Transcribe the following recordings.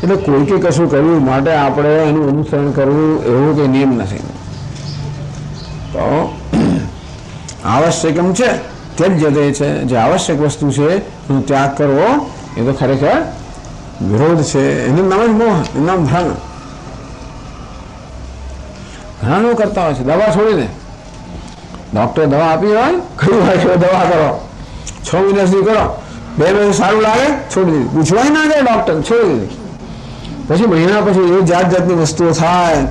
એટલે કોઈકે કશું કર્યું માટે આપણે એનું અનુસરણ કરવું એવો કંઈ નિયમ નથી. તો આવશ્યકમ છે ત્યજ્યતે છે, જે આવશ્યક વસ્તુ છે એનો ત્યાગ કરવો એ તો ખરેખર વિરોધ છે. એનું નામ જ મોહ, એનું નામ ભ્રમ. ઘણા લોકો કરતા હોય છે દવા છોડી દે. ડૉક્ટર દવા આપી હોય, કઈ હોય દવા કરો, 6 મહિના સુધી કરો, 2 મહિના સારું લાગે છોડી દીધી, પૂછવાય ના જાય ડૉક્ટર, છોડી દીધી. પછી મહિના પછી એ જાત જાતની વસ્તુઓ થાય,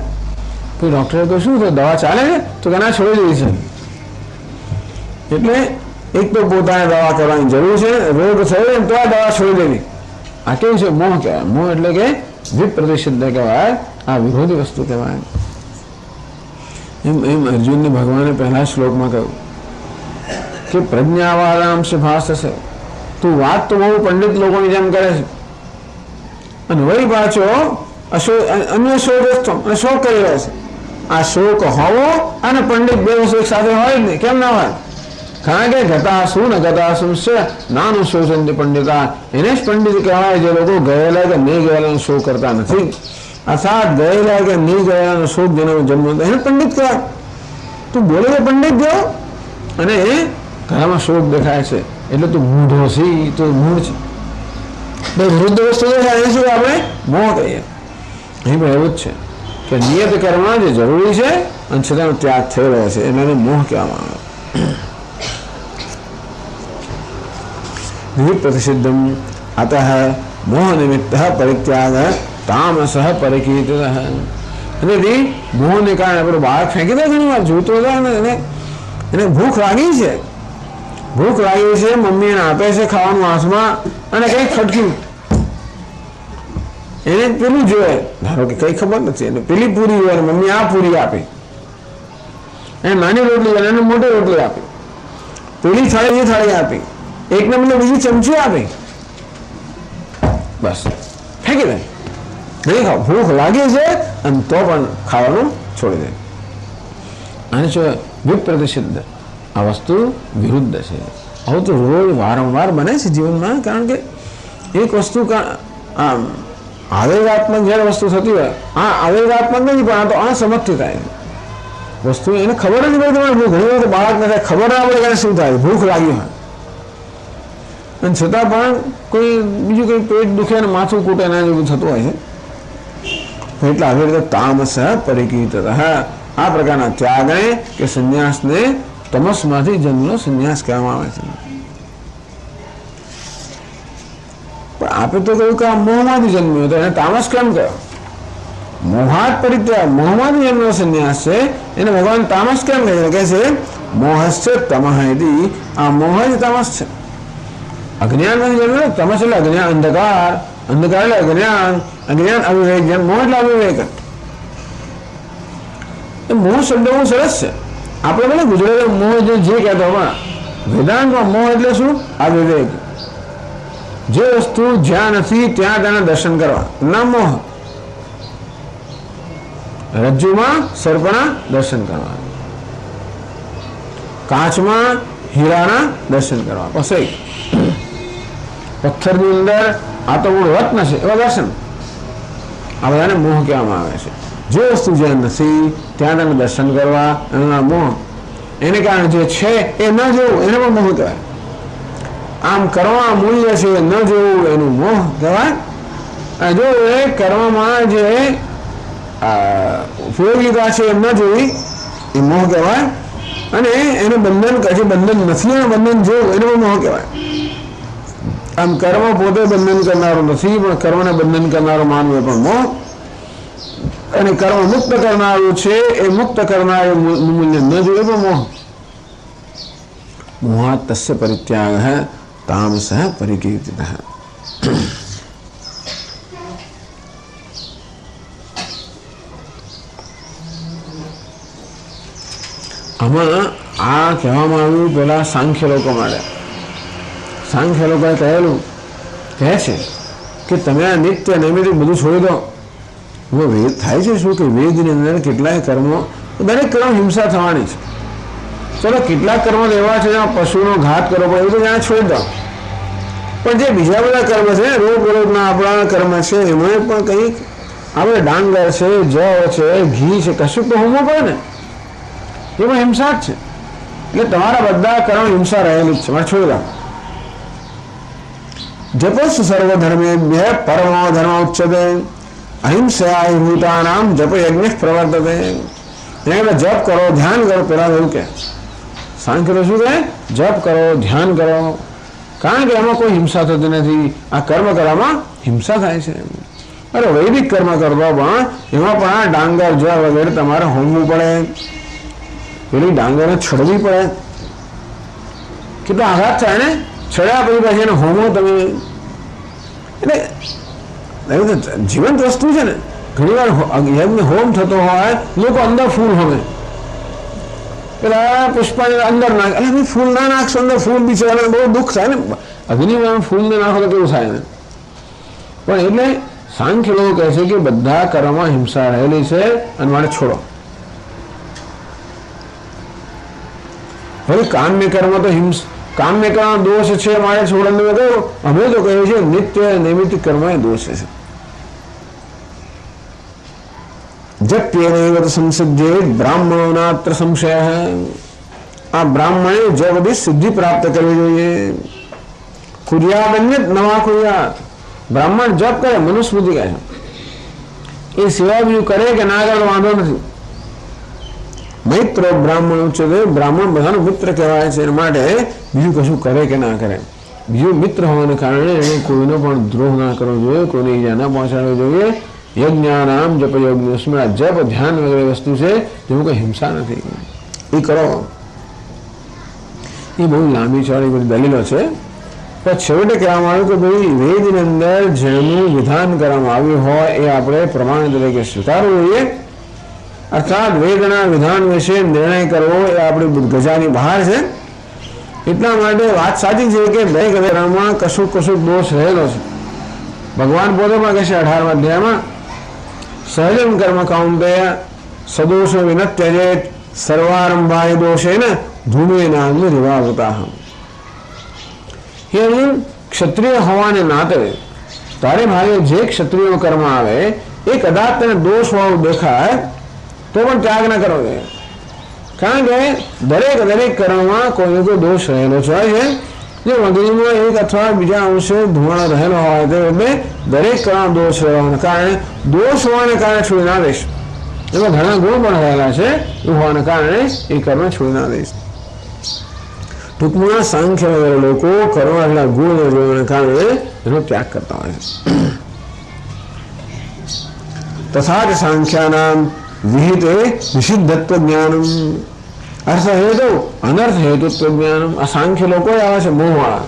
પછી ડૉક્ટરે તો શું થયું, દવા ચાલે છે તો કે ના છોડી દીધી છે. એટલે એક તો પોતાને દવા કરવાની જરૂર છે, રોગ થયો તો આ દવા છોડી દેવી. આ કેવું છે? મોહ કહેવાય. મોહ એટલે કે વિપ્રતિષિદ્ધ કહેવાય, આ વિરોધી વસ્તુ કહેવાય. એમ અર્જુનને ભગવાને પહેલા શ્લોકમાં કહ્યું કે પ્રજ્ઞાવારામ છે ભાસ થશે, તું વાત તો બહુ પંડિત લોકોની જેમ કરે છે અને વળી પાછો અન્ય શોક અને શોક કરી રહ્યો છે. આ શોક હોવો અને પંડિત બે વસ્તુ એક સાથે હોય જ નહીં. કેમ ના હોય? કારણ કે ગતાસુ ન ગતાસુ છે નાનું શોષંતી પંડિતા, એને જ પંડિત કહેવાય જે લોકો ગયેલા કે નહીં ગયેલાનો શોક કરતા નથી, અર્થાત ગયેલા કે નહીં ગયેલાનો શોક જેનો જન્મ એને પંડિત કહેવાય. તું બોલે કે પંડિત ગયો અને ઘરમાં શોક દેખાય છે એટલે તું મૂઢો છે, તું મૂળ છે. વૃદ્ધ વસ્તુ દેખાય શું આપણે મોહ કહીએ. અહીં પણ એવું જ છે કે નિયત કર્મ જે જરૂરી છે અને છતાં ત્યાગ થઈ રહ્યો છે એને મોહ કહેવામાં આવે. વિપ્રતિષિદ્ધમ અતઃ મોહ નિમિત્ત પરિત્યાગ તામસ પરિકીર્તિત. એટલે મોહને કારણે આપણે બહાર ફેંકી દે. ઘણી વાર જોતો એને ભૂખ લાગી છે, ભૂખ લાગી છે, મમ્મી એને આપે છે ખાવાનું હાથમાં અને કંઈક ખટક્યું, એને પેલું જોઈએ, ધારો કે કંઈ ખબર નથી, એને પેલી પૂરી હોય, મમ્મી આ પૂરી આપી, એને નાની રોટલી એને મોટી રોટલી આપી, પેલી થાળી એ થાળી આપી, એકને બદલે બીજી ચમચી આપી, બસ ફેંકી દે. નહીં ખાવ, ભૂખ લાગી છે અને તો પણ ખાવાનું છોડી દે. અને જો વિપ્રતિષિદ્ધ આ વસ્તુ વિરુદ્ધ છે. આવું તો રોજ વારંવાર બને છે જીવનમાં. કારણ કે એક વસ્તુ આવેગાત્મક જ્યારે વસ્તુ થતી હોય, આ આવેગાત્મક નથી પણ આ તો અસમજથી થાય વસ્તુ, એને ખબર જ નહીં પડતી. ઘણી વાર બાળકને થાય ખબર ના પડે કે શું થાય, ભૂખ લાગી હોય અને છતાં પણ કોઈ બીજું કંઈ પેટ દુખે અને માથું કૂટે ના જેવું થતું હોય છે. એટલે આવી રીતે તામસ પરિકીર્તિત, આ પ્રકારના ત્યાગને કે સંન્યાસને તમસમાંથી જન્મનો સંન્યાસ કહેવામાં આવે છે. પણ આપે તો કહ્યું કે આ મોહમાંથી જન્મ્યો તો એને તામસ કેમ કહ્યો? મોહાત પરિત્યાગ, મોહમાંથી જન્મનો સંન્યાસ છે એને ભગવાન તામસ કેમ કહે છે? કે છે મોહશ્ચે તમઃ ઇતિ, આ મોહ જ તામસ છે. અજ્ઞાનમાંથી જન્મ્યો, તમસ એટલે અજ્ઞાન, અંધકાર, અંધકાર એટલે અજ્ઞાન, અજ્ઞાન અવિવેક, મોહ એટલે અવિવેક. મોહ શબ્દ બહુ સરસ છે. આપણે બોલે ગુજરાતી મોહ જે કહેતો હમણાં, વેદાંતમાં મોહ એટલે શું? અવિવેક. જે વસ્તુ જ્યાં નથી ત્યાં તેના દર્શન કરવા, ના મોહ. રજ્જુમાં સર્પના દર્શન કરવા, કાચમાં હીરાના દર્શન કરવા, પછી પથ્થરની અંદર આ તો રત્ન છે એવા દર્શન, આ બધાને મોહ કહેવામાં આવે છે. જે વસ્તુ જ્યાં નથી ત્યાં તેને દર્શન કરવા એના મોહ. એને કારણે જે છે એ ન જોવું એને પણ મોહ કહેવાય. આમ કરવા મૂલ્ય છે ન જોવું એનું મોહ કહેવાય. જો એ કરવામાં જે ઉપયોગીતા છે એ ન જોવી એ મોહ કહેવાય. અને એને બંધન જે બંધન નથી એનું બંધન જોવું એને પણ મોહ કહેવાય. આમ કર્મ પોતે બંધન કરનારો નથી પણ કર્મને બંધન કરનારો માનવું એ પણ મોહ. અને કર્મ મુક્ત કરનારું છે એ મુક્ત કરનારું મૂલ્ય ન જોઈએ પણ મોહ. મોહાત તસ્ય પરિત્યાગ તામસ પરિકીર્તિત. આમાં આ કહેવામાં આવ્યું પેલા સાંખ્ય લોકો માટે. સાંખ્ય લોકોએ કહેલું કહે છે કે તમે આ નિત્ય નૈમિતિક બધું છોડી દો. વેદ થાય છે શું કે વેદની અંદર કેટલાય કર્મો, દરેક કર્મ હિંસા થવાની છે. ચલો કેટલાક કર્મો એવા છે જ્યાં પશુનો ઘાત કરવો પડે, એવું તો ત્યાં છોડી દો. પણ જે બીજા બધા કર્મ છે, રોગના આપણા કર્મ છે, એમાં પણ કંઈક આપણે ડાંગર છે, જવ છે, ઘી છે, કશું તો હોમવું પડે ને, એમાં હિંસા જ છે. એટલે તમારા બધા કર્મ હિંસા રહેલી જ છે. મારે છોડી રાખો. જપસ્ સર્વધર્મેભ્ય પરમો ધર્મ ઉચ્યતે અહિંસા ભૂતાનામ જપ યજ્ઞ પ્રવર્તતે. એટલે જપ કરો, ધ્યાન કરો. પેલા એવું કે સાંખ્યો શું કહે? જપ કરો, ધ્યાન કરો, કારણ કે એમાં કોઈ હિંસા થતી નથી. આ કર્મ કરવામાં હિંસા થાય છે. અરે વૈદિક કર્મ કરતો પણ એમાં પણ આ ડાંગર જળ વગેરે તમારે હોમવું પડે, પેલી ડાંગરને છડવી પડે. કેટલો આઘાત થાય ને, છડ્યા પછી એને હોમો તમે. એટલે જીવંત વસ્તુ છે ને. ઘણી વાર યજ્ઞ હોમ થતો હોય, લોકો અંદર ફૂલ હોમે, પેલા પુષ્પાને અંદર નાખે. એટલે ભાઈ ફૂલ ના નાખશો અંદર, ફૂલ બિચારાને બહુ દુઃખ થાય ને. અગ્નિમાં ફૂલ ને નાખો તો કેવું થાય ને. પણ એટલે સાંખ્ય લોકો કહે છે કે બધા કર્મમાં હિંસા રહેલી છે અને મારે છોડો. ભાઈ કામ્ય કર્મ તો કામ્ય કર્મ દોષ છે, મારે છોડવાનું કહ્યું. અમે તો કહીએ છીએ નિત્ય નૈમિત્તિક કર્મ એ દોષ છે. જપ્યેનૈવ સંસિદ્ધે બ્રાહ્મણોનાત્ર સંશય. આ બ્રાહ્મણે જે બધી સિદ્ધિ પ્રાપ્ત કરવી જોઈએ. કુર્યાદન્યત નવા કુર્યાત. બ્રાહ્મણ જપ કરે, મનુસ્મૃતિ કહે છે, એ સિવાય બીજું કરે કે ના કરે વાંધો નથી. મૈત્ર બ્રાહ્મણ ઉચ્ચતે. બ્રાહ્મણ બધાનો મિત્ર કહેવાય છે. એના માટે બીજું કશું કરે કે ના કરે, બીજું મિત્ર હોવાને કારણે એને કોઈનો પણ દ્રોહ ના કરવો જોઈએ, કોઈને ઈજા ના પહોંચાડવી જોઈએ. યજ્ઞાનામ જપ યજ્ઞ. જપ ધ્યાન વગેરે વસ્તુ છે જેમાં કોઈ હિંસા નથી, એ કરો. એ બહુ લાંબી ચોડી બધી દલીલો છે. પણ છેવટે કહેવામાં આવ્યું કે ભાઈ વેદની અંદર જેનું વિધાન કરવામાં આવ્યું હોય એ આપણે પ્રમાણ તરીકે સ્વીકારવું જોઈએ. અર્થાત વેદના વિધાન વિશે નિર્ણય કરવો એ આપણી ગજાની બહાર છે. એટલા માટે વાત સાચી છે કે દરેક કર્મમાં કશું દોષ રહેલો છે. ભગવાન પોતે પણ કહે છે 18મા અધ્યાયમાં, સહજમ કર્મ કૌંતેય સદોષો વિનત્યજેત સર્વારંભાય દોષેન ધૂમેનાગ્નિ રિવાવૃતાહમ. હે અર્જુન, ક્ષત્રિય હોવાને નાતે તારે ભાગે જે ક્ષત્રિય કર્મ આવે એ કદાચ તને દોષ વાળું દેખાય તો પણ ત્યાગ ન કરવો જોઈએ. કારણ કે દરેક કર્મમાં કોઈ દોષ રહેલો છે. જે અગ્નિમાં એક અથવા બીજા અંશે ધુમાડો રહેલો હોય તો એટલે દરેક કર્મ દોષ રહેવાના કારણે, દોષ હોવાને કારણે છોડી ના દઈશ. એમાં ઘણા ગુણ પણ રહેલા છે, એ હોવાને કારણે એ કર્મ છોડી ના દઈશ. ટૂંકમાં સાંખ્ય વગેરે લોકો કર્મ એટલા ગુણ રહેવાને કારણે એનો ત્યાગ કરતા હોય છે. તથા જ સાંખ્યાનામ વિહિતે નિષિદ્ધત્વ જ્ઞાનમ અર્થ હેતુ અનર્થ હેતુત્વ જ્ઞાનમ. આ સાંખ્ય લોકો આવે છે મોહવાળા,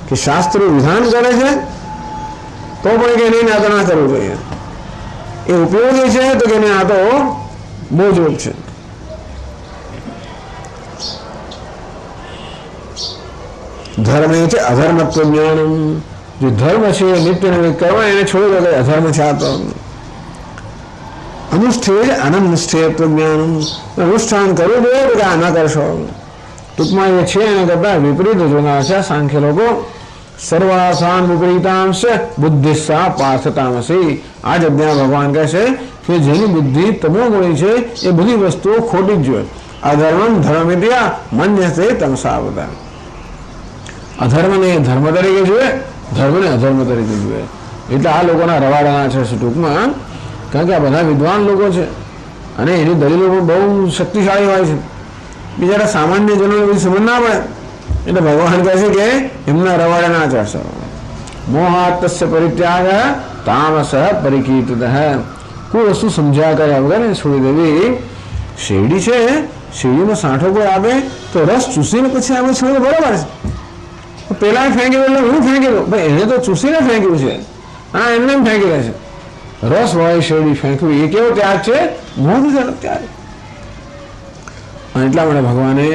કે શાસ્ત્રો વિધાન કરે છે તો પણ કે નહીં, આ તો ના કરવું જોઈએ. એ ઉપયોગી છે તો કે નહીં, આ તો બોજરૂપ છે. ધર્મ એ છે અધર્મત્વ જ્ઞાનમ. જે ધર્મ છે નિત્ય નૈમિત્તિક કરવા એને છોડી દો, અધર્મ છે આ તો. અનુષ્ઠેય અનનુષ્ઠેયત્વ જ્ઞાનમ. અનુષ્ઠાન કરવું જોઈએ કે આ ના કરશો. ટૂંકમાં એ છે એના કરતા વિપરીત જોનાર છે સાંખ્ય લોકો. સર્વાસાન વિપરીતાંશ બુદ્ધિસ્સા પાર્થતામસી. આ જ અધ્યાય ભગવાન કહે છે કે જેની બુદ્ધિ તમોગુણી છે એ બધી વસ્તુઓ ખોટી જ જોઈએ. અધર્મમ ધર્મિત્યા મન્યતે તમસાવતા. અધર્મને ધર્મ તરીકે જોઈએ, ધર્મને અધર્મ તરીકે જોઈએ. એટલે આ લોકોના રવાડાના છે ટૂંકમાં. કારણ કે આ બધા વિદ્વાન લોકો છે અને એની દલીલો પણ બહુ શક્તિશાળી હોય છે. બિચારા સામાન્ય જનોને બધી સમજ ના પડે એટલે ભગવાન કહે છે કે એમના રવાડે ના ચડશો. મોહાત્સ્ય પરિત્યાગ તામસ પરિકીર્તિત. કોઈ વસ્તુ સમજ્યા કર્યા વગર છોડી દેવી. શેરડી છે, શેરડીનો સાંઠો કોઈ આપે તો રસ ચૂસીને પછી આપણે છોડી બરાબર છે. પેલા ફેંકી એટલે હું ફેંકી દઉં, ભાઈ એને તો ચૂસીને ફેંક્યું છે, હા એમને એમ ફેંકી દે છે. રસ વાળી શેરડી ફેંકવી એ કેવો ત્યાગ છે? મોહ ત્યાગ. અને એટલા માટે ભગવાને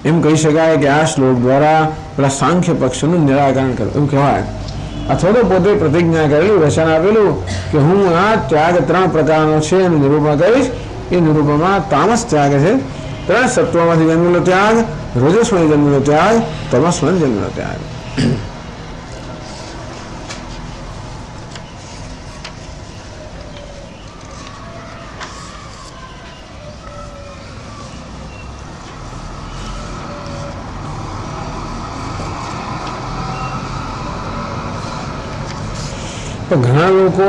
એમ કહી શકાય કે આ શ્લોક દ્વારા પેલા સાંખ્ય પક્ષનું નિરાકરણ કર્યું એવું કહેવાય. અથવા તો પોતે પ્રતિજ્ઞા કરેલું, વચન આપેલું કે હું આ ત્યાગ 3 પ્રકારનો છે એનું નિરૂપણ કરીશ. એ નિરૂપણમાં તામસ ત્યાગ છે, 3 સત્વમાંથી જન્મેલો ત્યાગ, રજસ્વની જન્મેલો ત્યાગ, તમસ્વની જન્મેલો ત્યાગ. પણ ઘણા લોકો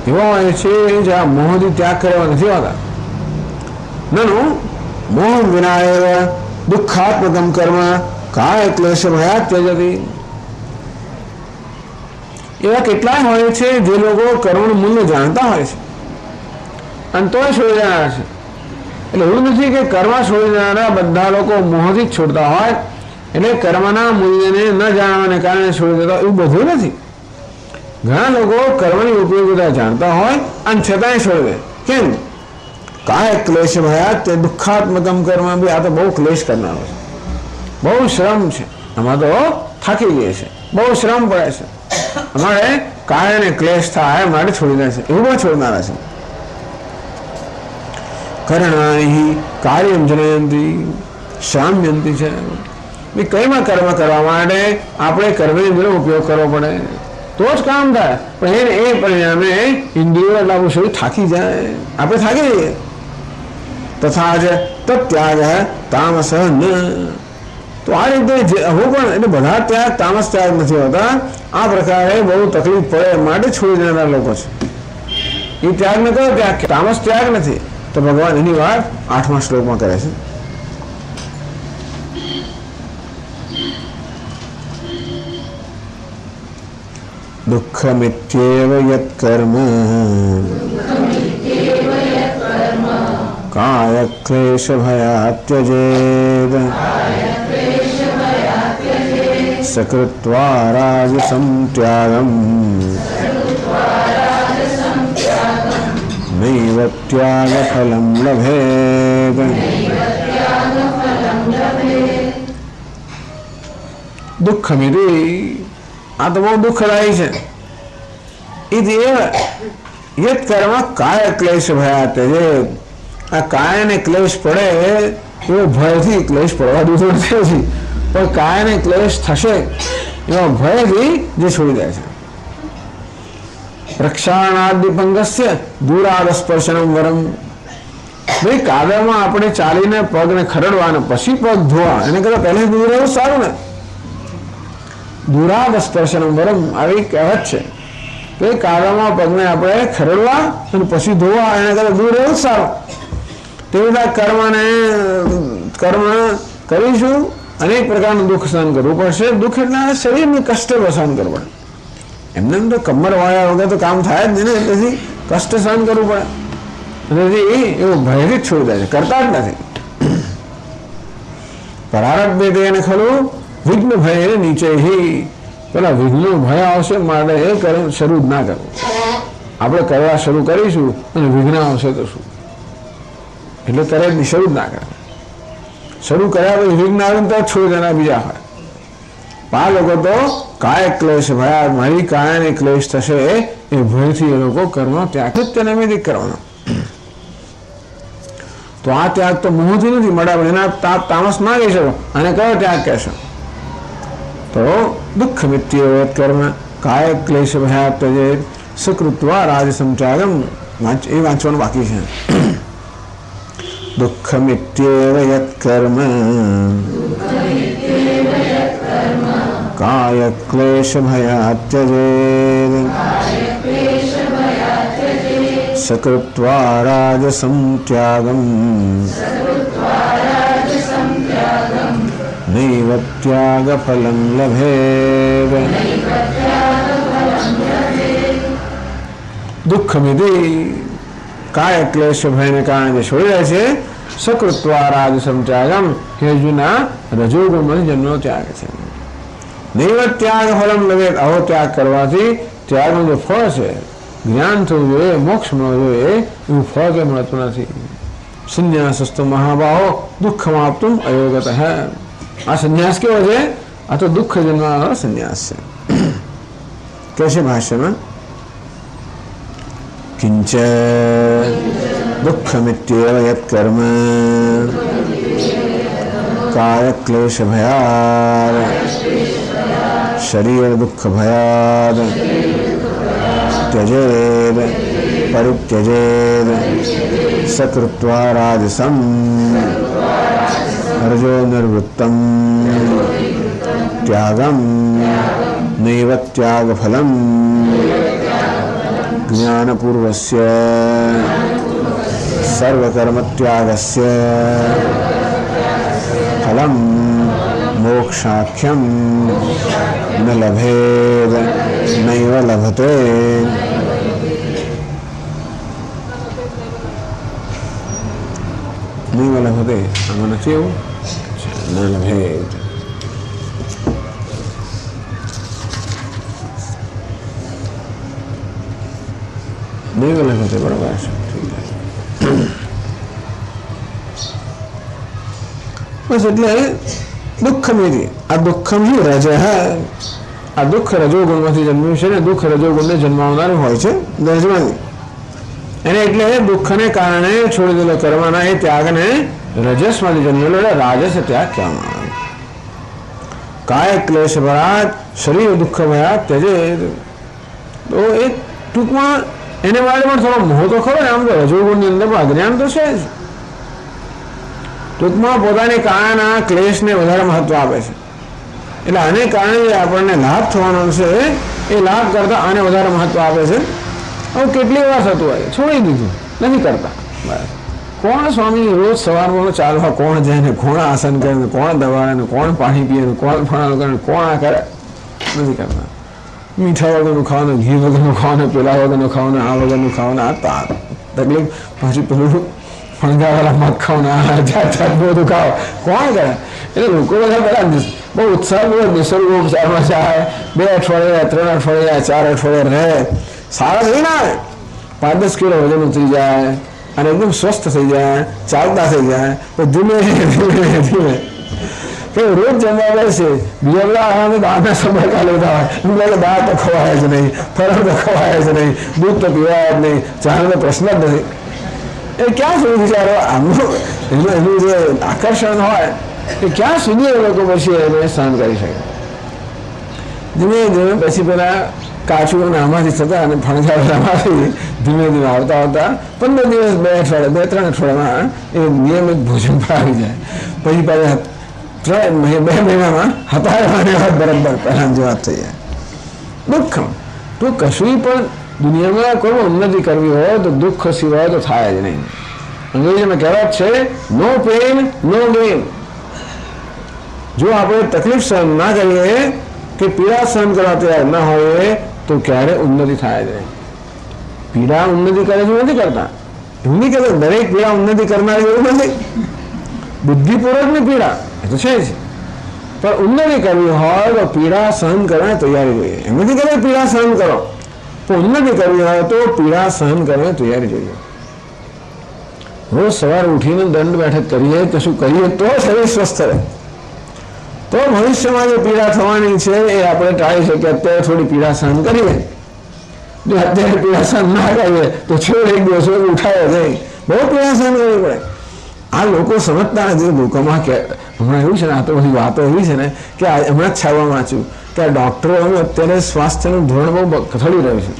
એવા હોય છે જે આ મોહથી ત્યાગ કરવા નથી હોતા. નનું મોહ વિના દુઃખાત્મકમ કર્મ કાય ક્લેશ ભયાત ત્યજતિ. એવા કેટલાય હોય છે જે લોકો કર્મનું મૂલ્ય જાણતા હોય છે અને તોય છોડી દેનારા છે. એટલે એવું નથી કે કર્મ છોડી દેનારા બધા લોકો મોહથી જ છોડતા હોય, એટલે કર્મના મૂલ્યને ન જાણવાને કારણે છોડી દેતા, એવું બધું નથી. ઘણા લોકો કર્મની ઉપયોગિતા જાણતા હોય અને છતાંય છોડી દે. કેમ? કાય ક્લેશ ભયાત તે દુઃખાત્મકમ કર્મ. બી આ તો બહુ ક્લેશ કરનારો છે, બહુ શ્રમ છે, આમાં તો થાકી ગયે છે, બહુ શ્રમ પડે છે, અમારે કાયને ક્લેશ થાય માટે છોડી દે છે, એવું પણ છોડનારા છે. કરણાની કાર્યમ જનયંતી શામ્યંતી છે. કઈમાં કર્મ કરવા માટે આપણે કર્મેન્દ્રનો ઉપયોગ કરવો પડે તો જ કામ થાય. પણ એ પરિણામે ઇન્દ્રિયો એટલા બહુ શરીર થાકી જાય, આપણે થાકી જઈએ. તથા જ તત્યાગ તામસ ન. તો આ રીતે હું પણ એટલે બધા ત્યાગ તામસ ત્યાગ નથી હોતા. આ પ્રકારે બહુ તકલીફ પડે માટે છોડી દેનારા લોકો છે. એ ત્યાગ ને કયો ત્યાગ? તામસ ત્યાગ નથી. તો ભગવાન એની વાત 8મા શ્લોકમાં કરે છે. દુઃખમિત્યેવ યત કર્મ કાય ક્લેશ ભયાત ત્યજેદ સકૃત્વા રાજસં ત્યાગમ નૈવ ત્યાગ ફલમ લભેત. દુઃખમિતિ આ તો બહુ દુઃખદાયી છે. યત કર્મ કાય ક્લેશ ભયાત ત્યજેત. આ કાયને ક્લેશ પડે એવો ભયથી ક્લેશ પડવા દીધો નથી, પણ કાયને ક્લેશ થશે એવા ભયથી જે છોડી દે છે. પ્રક્ષાલનાદિપંગસ્ય દૂરાદ સ્પર્શનમ વરમ. ભાઈ કાદવમાં આપણે ચાલીને પગને ખરડવા પછી પગ ધોવા એને કરતા પહેલે દૂર રહેવું સારું ને. દૂરાદ સ્પર્શનમ વરમ આવી કહેવત છે કે કાદવમાં પગને આપણે ખરડવા અને પછી ધોવા એને કરતા દૂર રહેવું સારું. તેવી રીતે કર્મ કરીશું, અનેક પ્રકારનું દુઃખ સહન કરવું પડશે. દુઃખ એટલે શરીરની કષ્ટ સહન કરવું પડે. એમને તો કમર વાળ્યા વગર તો કામ થાય જ નહીં ને, તેથી કષ્ટ સહન કરવું પડે. તેથી એવું ભયથી જ છોડી દે છે, કરતા જ નથી. પરારબ્ધે તેને ખરું વિઘ્ન ભય નીચે પેલા વિઘ્નો ભય આવશે માટે એ શરૂ જ ના કરવું. આપણે કરવા શરૂ કરીશું અને વિઘ્ન આવશે તો શું, એટલે કરે જ શરૂ જ ના કરે. શરૂ કર્યા પછી વિઘ્ન આવે તો છોડી દેના બીજા હોય. આ લોકો તો કાય ક્લેશ ભયા, મારી કાયને ક્લેશ થશે એ ભયથી એ લોકો કર્મ ત્યાગ જ તેને વિધિ કરવાનો. તો આ ત્યાગ તો મોહથી નથી મળે, એના તામસ ના કહી શકો. અને કયો ત્યાગ કહેશો? તો દુઃખ મિત્યેવ કર્મ કાય ક્લેશ ભયા ત્યજેત સકૃત્વા રાજસં ત્યાગમ. એ વાંચવાનું બાકી છે. દુઃખ મિત્યેવ યત કર્મ કાય ક્લેશ ભયાત ત્યજેત સકૃત્વા રાજસં ત્યાગમ નૈવ ત્યાગ ફલમ લભેત. દુઃખમિતિ કાય ક્લેશ ભયને કારણે જે છોડી રહે છે. સકૃત્વા રાજસં ત્યાગમ હે જુના રજોગુણમાંથી જન્મનો ત્યાગ છે. નૈવ ત્યાગ ફલમ લભેત. આવો ત્યાગ કરવાથી ત્યાગનું જે ફળ છે, જ્ઞાન થવું જોઈએ, મોક્ષ મળવું જોઈએ, એવું ફળ કે મળતું નથી. સંન્યાસસ્તો મહાભાવો દુઃખમાપ્તુમ અયોગતઃ. આ સંન્યાસ કેવો છે? આ તો દુઃખ જન્મવાનો સંન્યાસ છે. કે છે ભાષ્યમાં કિંચ દુઃખમિત્યેવ યત કર્મ કાય ક્લેશ ભયાદ શરીર દુઃખ ભયાદ त्यजेद परित्यजेद सकृत्वा राजसं रजो निर्वृत्तं त्यागं नैव त्यागफलम् ज्ञानपूर्वस्य सर्वकर्मत्यागस्य फलं मोक्षाख्यं न लभेद नैव लभते। नैव लभते आમાં નથી એવું ન લભેદ। નૈવ લભતે બરાબર છે। બસ એટલે દુઃખમેથી આ દુઃખમ ही રજ આ દુઃખ રજોગુણમાંથી જન્મ્યું છે ને દુઃખ રજોગુણને જન્માવનારું હોય છે દર્જવાની એને એટલે દુઃખને કારણે છોડી દેલો કરવાના એ ત્યાગને રજસમાંથી જન્મેલો એટલે રાજસ ત્યાગ કહેવામાં આવે। કાય ક્લેશ ભરાત શરીર દુઃખ ભયાત ત્યજે। તો એ ટૂંકમાં એને માટે પણ થોડો મોહ તો ખરો ને, આમ તો રજોગુણની અંદર પણ અજ્ઞાન તો છે જ। ટૂંકમાં પોતાની કાયાના ક્લેશને વધારે મહત્વ આપે છે એટલે આને કારણે જે આપણને લાભ થવાનો છે એ લાભ કરતાં આને વધારે મહત્વ આપે છે। હવે કેટલી વાર થતું હોય છોડી દીધું નથી કરતા બસ। કોણ સ્વામી રોજ સવારમાં ચાલવા કોણ જાય ને કોણ આસન કરે ને કોણ દબાવે ને કોણ પાણી પીએ ને કોણ ફણાનું કરે ને કોણ આ કરે નથી કરતા। મીઠા વગરનું ખાવાનું ઘી વગરનું ખાવાનું પેલા વગરનું ખાવાનું આ વગરનું ખાવાનું આ તાર તકલીફ પાછી પેલું ફણગાવાળા મગ ખાવાના જાત જાત બધું ખાવ કોણ કરે એટલે લોકો બધા પેલા બહુ ઉત્સાહપૂર્વક નિસર્ગોપચારમાં જાય 2 અઠવાડિયા 3 અઠવાડિયા 4 અઠવાડિયા રહે સારા થઈ ના 5-10 કિલો વજન ઉતરી જાય અને એકદમ સ્વસ્થ થઈ જાય ચાલતા થઈ જાય તો ધીમે ધીમે ધીમે કે રોજ જમવા બેસે બીજા બધા દાળના સંભાળતા લેતા હોય એમ દાળ તો ખવાય જ નહીં ફળ તો ખવાય જ નહીં દૂધ તો પીવાય જ નહીં ચાનો પ્રશ્ન જ નથી। એ ક્યાં સુધી વિચારો આમનું એનું જે આકર્ષણ હોય એ ક્યાં સુધી એ લોકો પછી એને સહન કરી શકે। ધીમે ધીમે પછી પેલા કાચું આમાંથી થતા અને ફણગાવેલામાંથી ધીમે ધીમે આવતા આવતા 15 દિવસ 2 અઠવાડિયા 2-3 અઠવાડિયામાં એ નિયમિત ભોજન પર આવી જાય। પછી પાછા 2 મહિનામાં હતારવાની વાત બરાબર પહેલાં જે વાત થઈ જાય। દુઃખ તો કશું પણ દુનિયામાં કોઈ ઉન્નતિ કરવી હોય તો દુઃખ સિવાય તો થાય જ નહીં। અંગ્રેજીમાં કહેવત છે નો પેન નો ગેઇન। જો આપણે તકલીફ સહન ના કરીએ કે પીડા સહન કરવા તૈયાર ના હોય તો ક્યારે ઉન્નતિ થાય જ નહીં। પીડા ઉન્નતિ કરે છે નથી કરતા એવું નહીં કહેતા દરેક પીડા ઉન્નતિ કરનારી એવું નથી। બુદ્ધિપૂર્વકની પીડા એ તો છે જ પણ ઉન્નતિ કરવી હોય તો પીડા સહન કરવાની તૈયારી જોઈએ। એમ નથી કહેતા પીડા સહન કરો તો ઉન્નતિ કરવી હોય તો પીડા સહન કરવાની તૈયારી જોઈએ। રોજ સવારે ઉઠીને દંડ બેઠક કરીએ કશું કરીએ તો શરીર સ્વસ્થ રહે તો ભવિષ્યમાં જે પીડા થવાની છે એ આપણે ટાળી શકીએ। અત્યારે થોડી પીડા સહન કરીએ જો અત્યારે પીડા સહન ના કરીએ તો છેલ્લે એક દિવસ ઉઠાવે નહીં બહુ પીડા સહન કરવી પડે। આ લોકો સમજતા નથી। લોકોમાં કે હમણાં એવું છે ને આ તો બધી વાતો એવી છે ને કે હમણાં જ છાવવા વાંચ્યું કે આ ડૉક્ટરોનું અત્યારે સ્વાસ્થ્યનું ધોરણ બહુ કથળી રહ્યું છે।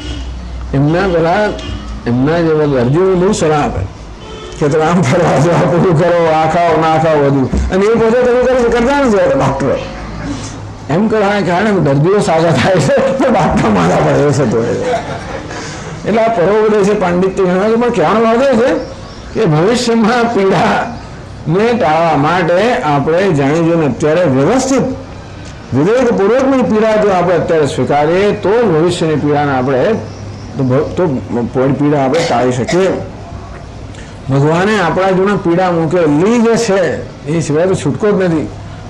એમના જેવા દર્દીઓને બહુ સલાહ આપે કે તમે આમ ફરવા જાઓ પૂરું કરો આ ખાઓ ના ખાઓ બધું અને એ પોતે તમે કરતા નથી ડૉક્ટરો એમ કરવાના કારણે દર્દીઓ સાજા થાય છે તો ડૉક્ટર માથા પડે એવું થતું હોય છે। એટલે આ પરોવડે છે પાંડિત્ય પણ કહેવાનો વાંધો છે કે ભવિષ્યમાં પીડાને ટાળવા માટે આપણે જાણી જોઈને અત્યારે વ્યવસ્થિત વિવેકપૂર્વકની પીડા જો આપણે અત્યારે સ્વીકારીએ તો ભવિષ્યની પીડાને આપણે તો પીડા આપણે ટાળી શકીએ। ભગવાને આપણા જોડે પીડા મૂકેલી જ છે એ સિવાય તો છૂટકો જ નથી।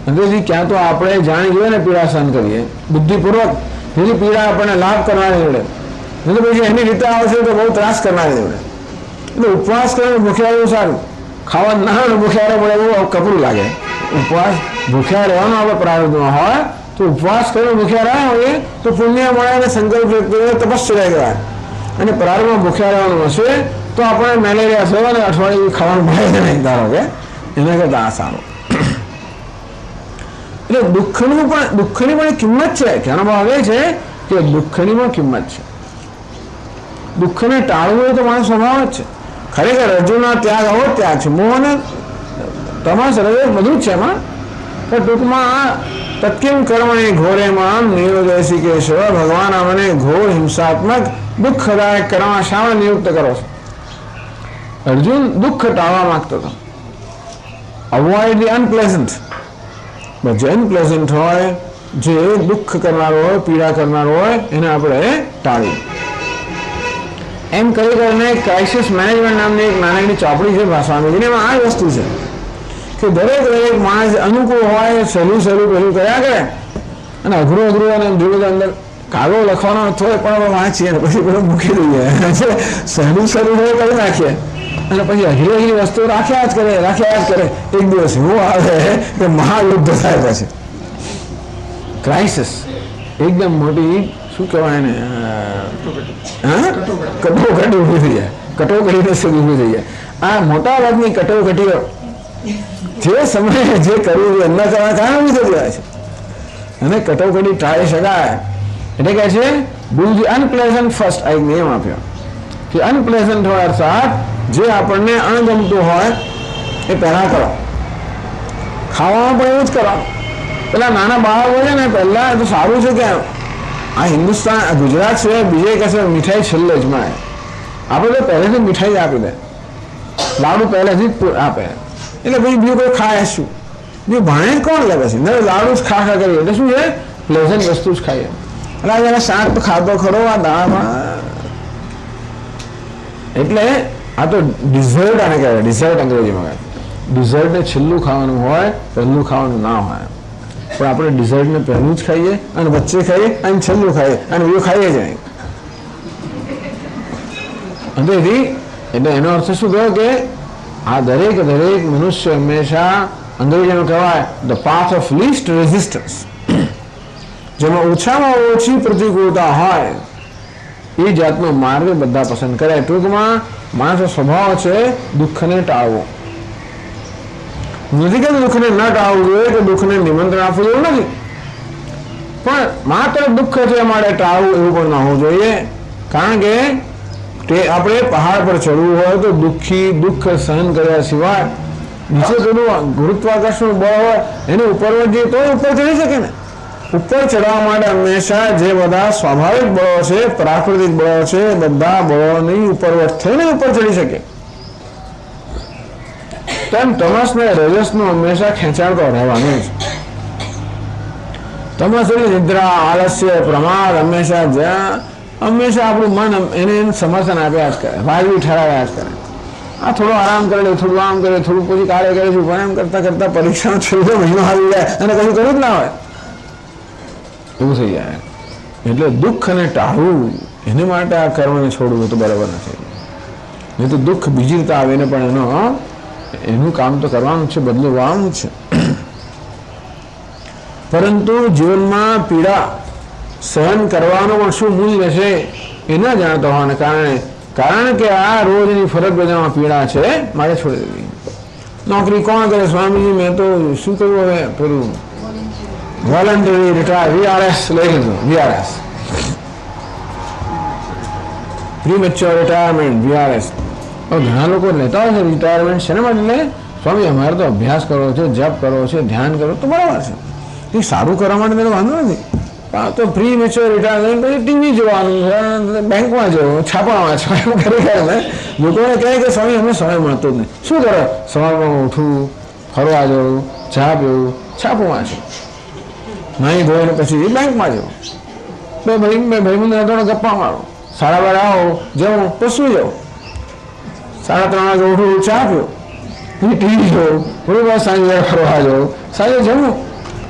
અંગ્રેજી ક્યાં તો આપણે જાણી જોઈએ ને પીડા સહન કરીએ બુદ્ધિપૂર્વક જેથી પીડા આપણને લાભ કરવાની જોડે નહીં તો પછી એની રીતે આવશે તો બહુ ત્રાસ કરનારી જોડે। એટલે ઉપવાસ કરીને ભૂખ્યા રહેવું સારું ખાવા ના ભૂખ્યા રહેવું પડે બહુ કપરું લાગે। ઉપવાસ ભૂખ્યા રહેવાનો આપણે પ્રારબ્ધમાં હોય તો ઉપવાસ કરીને ભૂખ્યા રહ્યા હોઈએ તો પુણ્ય મળે અને સંકલ્પ તપસ્યા કહેવાય અને પ્રારંભમાં ભૂખ્યા રહેવાનું હશે તો આપણે મેલેરિયા થયો અને અઠવાડિયું ખાવાનું મળે જ નહીં ધારો કે એના કરતાં આ સારું। એટલે દુઃખની પણ કિંમત છે। કહેવાનો ભાવ એ છે કે દુઃખની પણ કિંમત છે। દુઃખને ટાળવું એ તો મારો સ્વભાવ જ છે। ખરેખર રજૂના ત્યાગ આવો ત્યાગ છે। મોહને તમાસ હૃદય બધું જ છે એમાં પણ ટૂંકમાં તત્કિમ કર્મણી ઘોરે મામ નિયોજયસી કેશવ, ભગવાન અમને ઘોર હિંસાત્મક દુઃખદાયક કર્મ શા નિયુક્ત કરો છો? અર્જુન દુઃખ ટાળવા માંગતો હતો. Avoid the unpleasant. જે અનપ્લેઝન્ટ હોય, જે દુઃખ કરનારો હોય, પીડા કરનારો હોય, એને આપણે ટાળીએ. એમ કરી કરીને ક્રાઇસિસ મેનેજમેન્ટ નામની એક નાની ચોપડી છે સ્વામીજીની. એમાં આ વસ્તુ છે કે દરેક માણસ અનુકૂળ હોય સહેલું પેલું કર્યા કરે, અને અઘરું અને જોડે અંદર કાગળ લખવાનો થોડો પણ વાંચીએ ને પછી પેલું મૂકી દઈએ. સહેલું હોય કરી નાખીએ અને પછી અઘરી વસ્તુઓ રાખ્યા જ કરે. એક દિવસ એવું આવે કે મહાયુદ્ધ થાય. પછી ક્રાઇસિસ એકદમ મોટી, શું કહેવાય ને, કટોકટી ઊભી થઈ જાય. કટોકટીને સુધી ઊભી થઈ જાય. આ મોટા ભાગની કટોકટીઓ જે સમયે જે કરવું જોઈએ એમના કરવા કારણે ઊભી થઈ જાય છે. અને કટોકટી ટાળી શકાય એટલે કહે છે ડુ ધી અનપ્લેઝન્ટ ફર્સ્ટ. આ એક નિયમ આપ્યો કે અનપ્લેઝન્ટ હોય અર્થાત જે આપણને અણગમતું હોય એ પહેલાં કરો. ખાવામાં પણ એવું જ કરવાનું. પેલા નાના બાળકો છે ને, પહેલાં તો સારું છે કે આ હિન્દુસ્તાન, ગુજરાત સિવાય બીજે કશે મીઠાઈ છેલ્લે જ માં. આપણે તો પહેલેથી મીઠાઈ જ આપી દે, લાડુ પહેલેથી જ આપે. એટલે પછી બીજું કોઈ ખાય શું? બીજું ભાણે કોણ લે? પછી નહીં, લાડુ જ ખા કરીએ એટલે શું છે, પ્લેઝન્ટ વસ્તુ જ ખાઈએ. એટલે જરા શાક તો ખાતો ખરો આ દાળમાં. એટલે આ તો ડિઝર્ટ આને કહેવાય. ડિઝર્ટ અંગ્રેજીમાં કહે. ડિઝર્ટને છેલ્લું ખાવાનું હોય, પહેલું ખાવાનું ના હોય. પણ આપણે ડિઝર્ટને પહેલું જ ખાઈએ, અને વચ્ચે ખાઈએ, અને છેલ્લું ખાઈએ, અને બીજું ખાઈએ જ નહીં. એટલે એનો અર્થ શું થયો કે આ દરેક મનુષ્ય હંમેશા અંગ્રેજીમાં કહેવાય the path of least resistance, જેમાં ઓછામાં ઓછી પ્રતિકૂળતા હોય એ જાતનો માર્ગ બધા પસંદ કરે. ટૂંકમાં માણસનો સ્વભાવ છે દુઃખને ટાળવો. નથી કે દુઃખને ન ટાળવું જોઈએ કે દુઃખને નિમંત્રણ આપવું એવું નથી, પણ માત્ર દુઃખ છે માટે ટાળવું એવું પણ ન હોવું જોઈએ. કારણ કે આપણે પહાડ પર ચડવું હોય તો દુઃખ સહન કર્યા સિવાય નીચે પેલું ગુરુત્વાકર્ષણ બળ હોય એને ઉપર જઈએ તો ઉપર ચડી શકે ને. ઉપર ચડવા માટે હંમેશા જે બધા સ્વાભાવિક બળો છે, પ્રાકૃતિક બળો છે, બધા બળોની ઉપરવટ થઈને ઉપર ચડી શકે. તેમ તમસ ને રજસનું હંમેશા ખેંચાણ તો રહેવાનું જ. તમસ એટલે નિદ્રા, આલસ્ય, પ્રમાદ હંમેશા આપણું મન એને સમર્થન આપ્યા જ કરે, વાજબી ઠરાવ્યા જ કરે. આ થોડો આરામ કરે, થોડું આમ કરે, થોડું પછી કાર્ય કરે છે, પણ એમ કરતા પરીક્ષાનો છેલ્લો મહિનો આવી જાય અને કશું કર્યું જ ના હોય એવું થઈ જાય. એટલે દુઃખ અને ટાળવું એને માટે આ કર્મને છોડવું તો બરાબર નથી. નહીં તો દુઃખ બીજી રીતે આવીને પણ એનું કામ તો કરવાનું છે, બદલવાનું છે. પરંતુ જીવનમાં પીડા સહન કરવાનું પણ શું મૂલ્ય છે એ ન જાણતો હોવાને કારણ કે આ રોજની ફરજ બજાવવામાં પીડા છે, મારે છોડી દેવી. નોકરી કોણ કરે? સ્વામીજી મેં તો શું કર્યું, હવે પેલું વોલન્ટરી રિટાયર VRS લઈ લીધું. VRS premature retirement VRS. ઘણા લોકો લેતા હોય છે રિટાયરમેન્ટ. શેના માટે લે? સ્વામી અમારે તો અભ્યાસ કરવો છે, જપ કરવો છે, ધ્યાન કરવો. તો બરાબર છે, એ સારું કરવા માટે મેં વાંધો નથી. તો પ્રી મેચ્યોર રિટાયરમેન્ટ પછી ટીવી જોવાનું, બેંકમાં જવું, છાપા વાંચવા કરી ને લોકોને કહે કે સ્વામી અમને સમય મળતો જ નહીં. શું કરો? સવારમાં ઉઠવું, ફરવા જવું, ચા પીવું, છાપું વાંચવું, નાહી ધોઈને પછી બેંકમાં જવું, ભાઈબંધો થોડો ગપ્પા મારો, 12:30 આવો, જવું, પછી શું જવું, 3:30 વાગે ઉઠવું, ચા પીવું, પછી ટીવી જોવું, થોડી વાર સાંજે ફરવા જવું, સાંજે જમવું,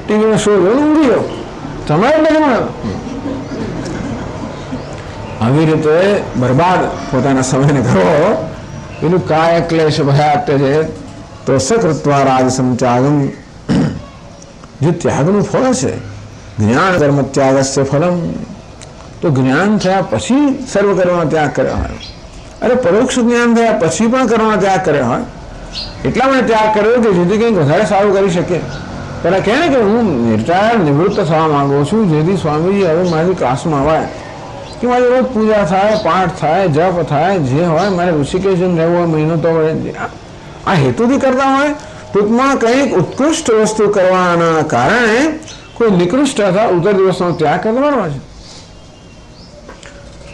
ટીવીનો શો જોવું, ઊંઘી જવું. તમારે નથી. આવી રીતે બરબાદ પોતાના સમયને કરો. એનું કાય ક્લેશ ભયાત છે તો સકૃત્વા રાજસમ ત્યાગમ. જે ત્યાગનું ફળ છે, જ્ઞાન કર્મ ત્યાગસ્ય ફલમ. તો જ્ઞાન થયા પછી સર્વ કર્મનો ત્યાગ કર્યો હોય, અરે પરોક્ષ જ્ઞાન થયા પછી પણ કર્મનો ત્યાગ કર્યો હોય. એટલા માટે ત્યાગ કર્યો કે જેથી કંઈક વધારે સારું કરી શકે. પેલા કહે ને કે હું નિવૃત્ત થવા માંગુ છું, જેથી સ્વામીજી હવે મારી ક્લાસમાં આવે કે મારી રોજ પૂજા થાય, પાઠ થાય, જપ થાય, જે હોય મારે ઋષિકેશ રહેવું હોય મહિનો તો આ હેતુથી કરતા હોય. ટૂંકમાં કંઈક ઉત્કૃષ્ટ વસ્તુ કરવાના કારણે કોઈ નિકૃષ્ટ અથવા ઉત્તર દિવસનો ત્યાગ કરવાનો છે.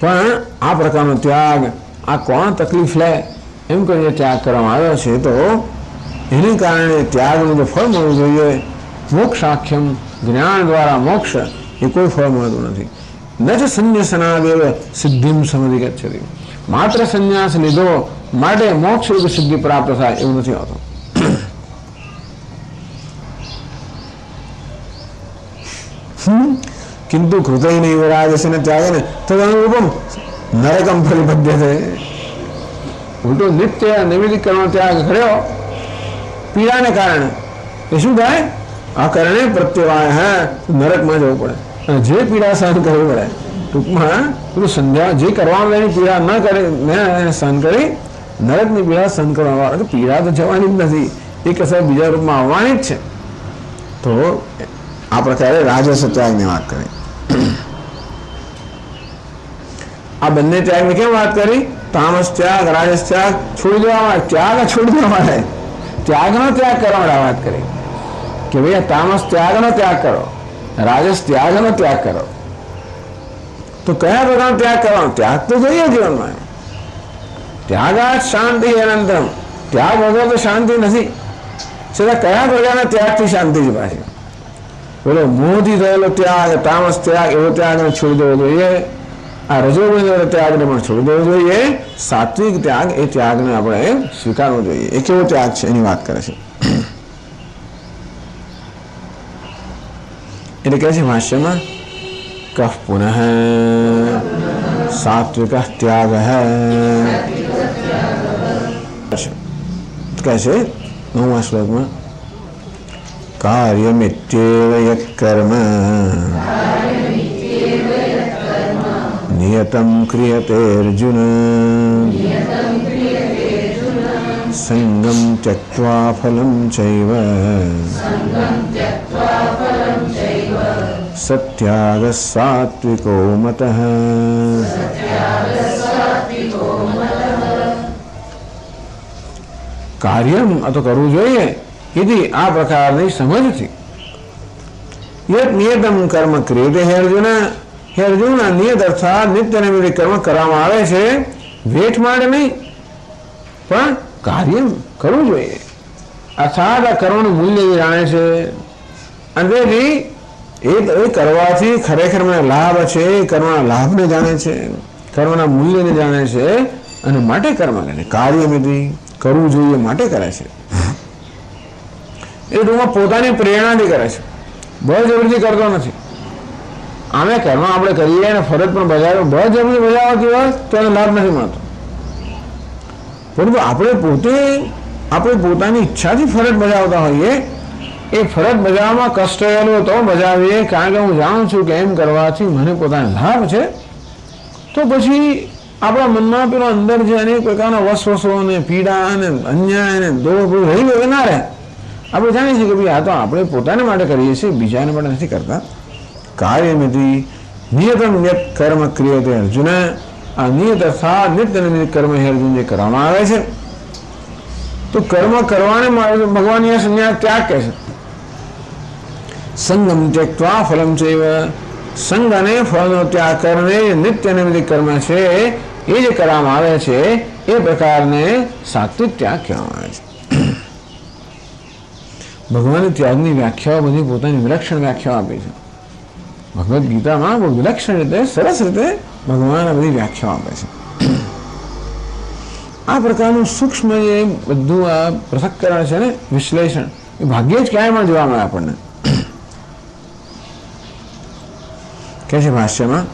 પણ આ પ્રકારનો ત્યાગ આ કોણ તકલીફ લે એમ કરીને ત્યાગ કરવામાં આવ્યો છે, તો એને કારણે ત્યાગનું જે ફળ મળવું જોઈએ મોક્ષાખ્યમ, જ્ઞાન દ્વારા મોક્ષ, એ કોઈ ફળ મળતું નથી. ન જ સંન્યાસનાદેવ સિદ્ધિમ સમધિગચ્છતિ, માત્ર સંન્યાસ લીધો માટે મોક્ષ રૂપ સિદ્ધિ પ્રાપ્ત થાય એવું નથી હોતું. કિંતુ કૃતૈન રાજસન ત્યાગેન તદનુરૂપમ નરકમ ફલિપદ્યતે. ઉલટો નિત્ય નૈમિત્તિક કર્મનો ત્યાગ કર્યો પીડાને કારણે એ શું થાય? અકરણે પ્રત્યવાય નરકમાં જવું પડે અને જે પીડા સહન કરવી પડે. ટૂંકમાં પેલું સંધ્યા જે કરવાનું એની પીડા ન કરે ને સહન કરી નરકની પીડા સહન કરવા. પીડા તો જવાની જ નથી, એ કશા બીજા રૂપમાં આવવાની જ છે. તો આ પ્રકારે રાજસ ત્યાગની વાત કરી. આ બંને ત્યાગની કેમ વાત કરી? તામસ ત્યાગ, રાજસ ત્યાગ છોડી દેવા માટે, ત્યાગ છોડી દેવા માટે, ત્યાગનો ત્યાગ કરવા માટે વાત કરી કે ભાઈ તામસ ત્યાગનો ત્યાગ કરો, રાજસ ત્યાગનો ત્યાગ કરો. તો કયા પ્રકારનો ત્યાગ કરવાનો? ત્યાગ તો જોઈએ જીવનમાં. ત્યાગાત શાંતિ અનંતરમ, ત્યાગ વગર તો શાંતિ નથી. છતાં કયા પ્રકારના ત્યાગથી શાંતિ છે પાછી? બોલો, મોહથી થયેલો ત્યાગ, તામસ ત્યાગ, એવો ત્યાગને છોડી દેવો જોઈએ. આ રજોગુણી ત્યાગને પણ છોડી દેવો જોઈએ. સાત્વિક ત્યાગ, એ ત્યાગને આપણે સ્વીકારવો જોઈએ. એ કેવો ત્યાગ છે એની વાત કરે છે. એટલે કહે છે ભાષ્યમાં, કહ પુનઃ સાત્વિક ત્યાગ કહે છે 9મા શ્લોકમાં, કાર્યમિત્યેવ યત્ કર્મ નિયતમ ક્રિયતે અર્જુન સંગમ ત્યક્ત્વા ફલમ ચૈવ સત્યાગ સાત્વિકો મતઃ. કાર્યમ તો કરવું જોઈએ એથી આ પ્રકારની સમજથી યત નિયતમ કર્મ ક્રિયતે હે અર્જુન. હે અર્જુન, નિયત અર્થાત નિત્ય નૈમિત્તિક કર્મ કરવામાં આવે છે વેઠ માટે નહીં, પણ કાર્ય કરવું જોઈએ. અર્થાત આ કર્મનું મૂલ્ય જાણે છે અને તેથી એ કરવાથી ખરેખર મને લાભ છે, કર્મના લાભને જાણે છે, કર્મના મૂલ્યને જાણે છે અને માટે કર્મ કરે છે. કાર્યમિતિ કરવું જોઈએ માટે કરે છે. એ ટૂંકમાં પોતાની પ્રેરણાથી કરે છે, બળજબરીથી કરતો નથી. આમે કર્મ આપણે કરીએ અને ફરજ પણ બજાવ્યો, બળજબરી બજાવવાથી હોય તો એને લાભ નથી મળતો. પરંતુ આપણે પોતાની ઈચ્છાથી ફરજ બજાવતા હોઈએ, એ ફરજ બજાવવામાં કષ્ટ રહેલો તો બજાવીએ, કારણ કે હું જાણું છું કે એમ કરવાથી મને પોતાને લાભ છે. તો પછી આપણા મનમાં પેલો અંદર જે અનેક પ્રકારના વસવસો અને પીડા અને અન્યાય અને દોષ રહી ગયો ના રહે. આપણે જાણીએ છીએ કે ભાઈ આ તો આપણે પોતાને માટે કરીએ છીએ, બીજાને માટે નથી કરતા. કાર્યમિતિ નિયતમ યત કર્મ ક્રિયતે અર્જુન. આ નિયત અર્થાત નિત્ય નૈમિત્તિક કર્મ હે અર્જુન જે કરવામાં આવે છે, તો કર્મ કરવાને ભગવાન આ સંન્યાસ ત્યાગ કહે છે. સંગમ ત્યક્ત્વા ફલમ ચૈવ, સંગ અને ફળનો ત્યાગ કરીને નિત્ય નૈમિત્તિક કર્મ છે એ જે કરવામાં આવે છે એ પ્રકારને સાત્વિક ત્યાગ કહેવામાં આવે છે. ભગવાને ત્યાગની વ્યાખ્યાઓ બધી પોતાની વિલક્ષણ વ્યાખ્યાઓ આપી છે. ભગવદ્ ગીતામાં બહુ વિલક્ષણ રીતે, સરસ રીતે ભગવાન આ બધી વ્યાખ્યાઓ આપે છે. આ પ્રકારનું સૂક્ષ્મ જે બધું આ પૃથક્કરણ છે ને, વિશ્લેષણ, એ ભાગ્યે જ ક્યાંય પણ જોવા મળે આપણને. કે છે ભાષ્યમાં,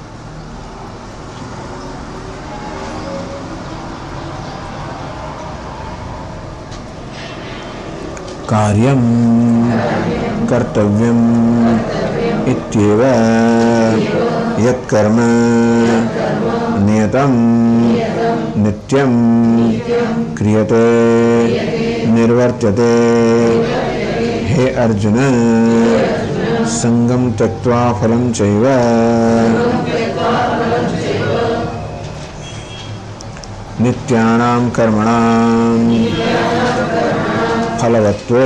કાર્યમ કર્તવ્યમ ઇત્યેવ યત્ કર્મ નિયતમ નિત્યમ ક્રિયતે નિર્વર્ત્યતે. હે અર્જુન, સંગમ ત્યક્ત્વા ફલમ ચૈવ નિત્યાનાં કર્મણાં ફલવત્વે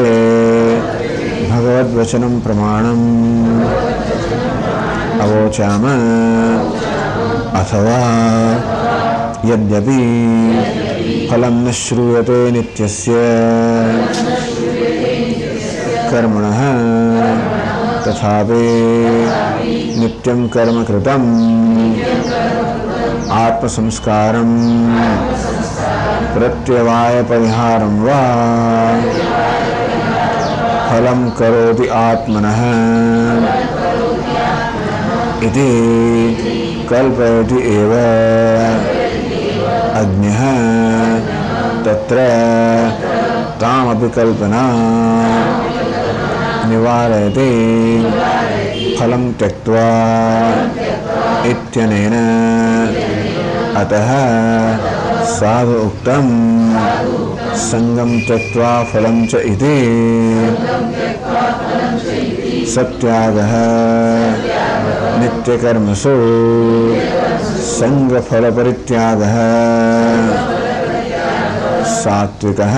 भगवद्वचनं प्रमाणम् अवोचाम अथवा यद्यपि फलं न श्रूयते नित्यस्य कर्मणः तथापि नित्यं कर्म कृतम् आत्मसंस्कारं प्रत्यवाय परिहारं वा फलं करोति आत्मनः इति कल्पयति एव अज्ञः तत्र तामपि कल्पना निवारयति फलं त्यक्त्वा इत्यनेन अतः साधु उक्तं संगं त्यक्त्वा फलं च इति सत्यागः नित्यकर्मसु संगफलपरित्यागः सात्विकः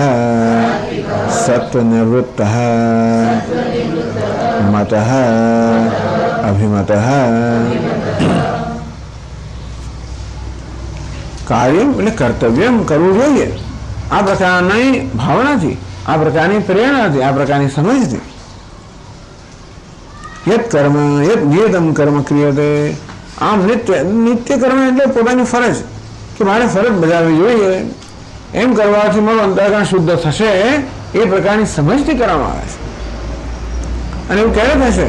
सत्वनिवृत्तः मतः अभिमतः કાર્ય એટલે કર્તવ્ય કરવું જોઈએ આ પ્રકારની ભાવનાથી આ પ્રકારની પ્રેરણાથી આ પ્રકારની સમજથી યત કર્મ યત નિયતમ કર્મ ક્રિયતે આમ નિત્ય કર્મ એટલે પોતાની ફરજ કે મારે ફરજ બજાવવી જોઈએ એમ કરવાથી મારું અંતઃકરણ શુદ્ધ થશે એ પ્રકારની સમજથી કરવામાં આવે છે અને એવું ક્યારે થશે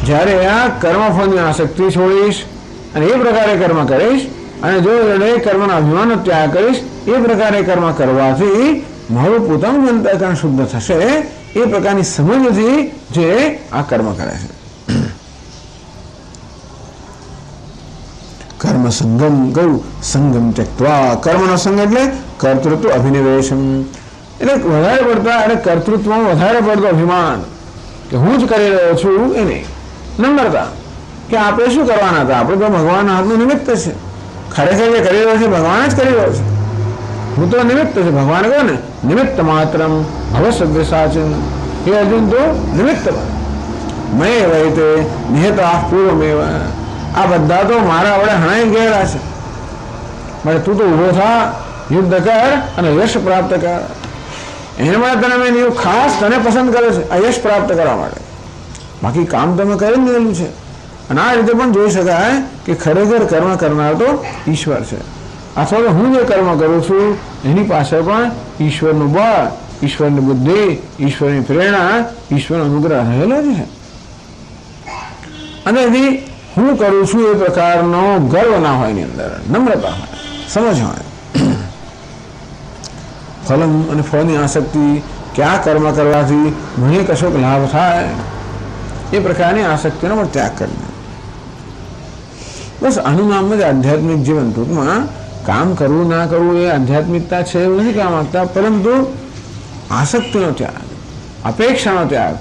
જ્યારે આ કર્મફળની આસક્તિ છોડીશ અને એ પ્રકારે કર્મ કરીશ અને જો કર્મનો અભિમાનનો ત્યાગ કરીશ એ પ્રકારે કર્મ કરવાથી મારું પોતાનું અંતઃકરણ શુદ્ધ થશે એ પ્રકારની સમજથી જે આ કર્મ કરે છે કર્મ સંગમ ગૌ સંગમ ત્યક્ત્વા કર્મનો સંગ એટલે કર્તૃત્વ અભિનિવેશમ એટલે વધારે પડતા એટલે કર્તૃત્વમાં વધારે પડતો અભિમાન કે હું જ કરી રહ્યો છું એ નહીં નમ્રતા કે આપણે શું કરવાના હતા આપણે તો ભગવાનના હાથનું નિમિત્ત છે ખરેખર જે કરી રહ્યો છે ભગવાન જ કરી રહ્યો છે હું તો નિમિત્ત છે ભગવાન કહો ને નિમિત્ત માત્રમ ભવસદ્વેષાચન એ અર્જુન તો નિમિત્ત મેં વૈતે નિહતા પૂર્વમેવ આ બધા તો મારા વડે હણાઈ ગયેલા છે મારે તું તો ઊભો થા યુદ્ધ કર અને યશ પ્રાપ્ત કર એને માટે તને મેં ખાસ તને પસંદ કરે છે આ યશ પ્રાપ્ત કરવા માટે બાકી કામ તમે કરી લીધેલું છે અને આ રીતે પણ જોઈ શકાય કે ખરેખર કર્મ કરનાર તો ઈશ્વર છે અથવા તો હું જે કર્મ કરું છું એની પાછળ પણ ઈશ્વરનું બળ ઈશ્વરની બુદ્ધિ ઈશ્વરની પ્રેરણા ઈશ્વરનો અનુગ્રહ રહેલો છે અને એથી હું કરું છું એ પ્રકારનો ગર્વ ના હોય એની અંદર નમ્રતા હોય સમજ હોય ફલમ અને ફળની આસક્તિ કે આ કર્મ કરવાથી મને કશોક લાભ થાય એ પ્રકારની આસક્તિનો પણ ત્યાગ કરીને બસ આનું નામ જ આધ્યાત્મિક જીવન ટૂંકમાં કામ કરવું ના કરવું એ આધ્યાત્મિકતા છે એવું નથી કહેવા માંગતા પરંતુ આસક્તિનો ત્યાગ અપેક્ષાનો ત્યાગ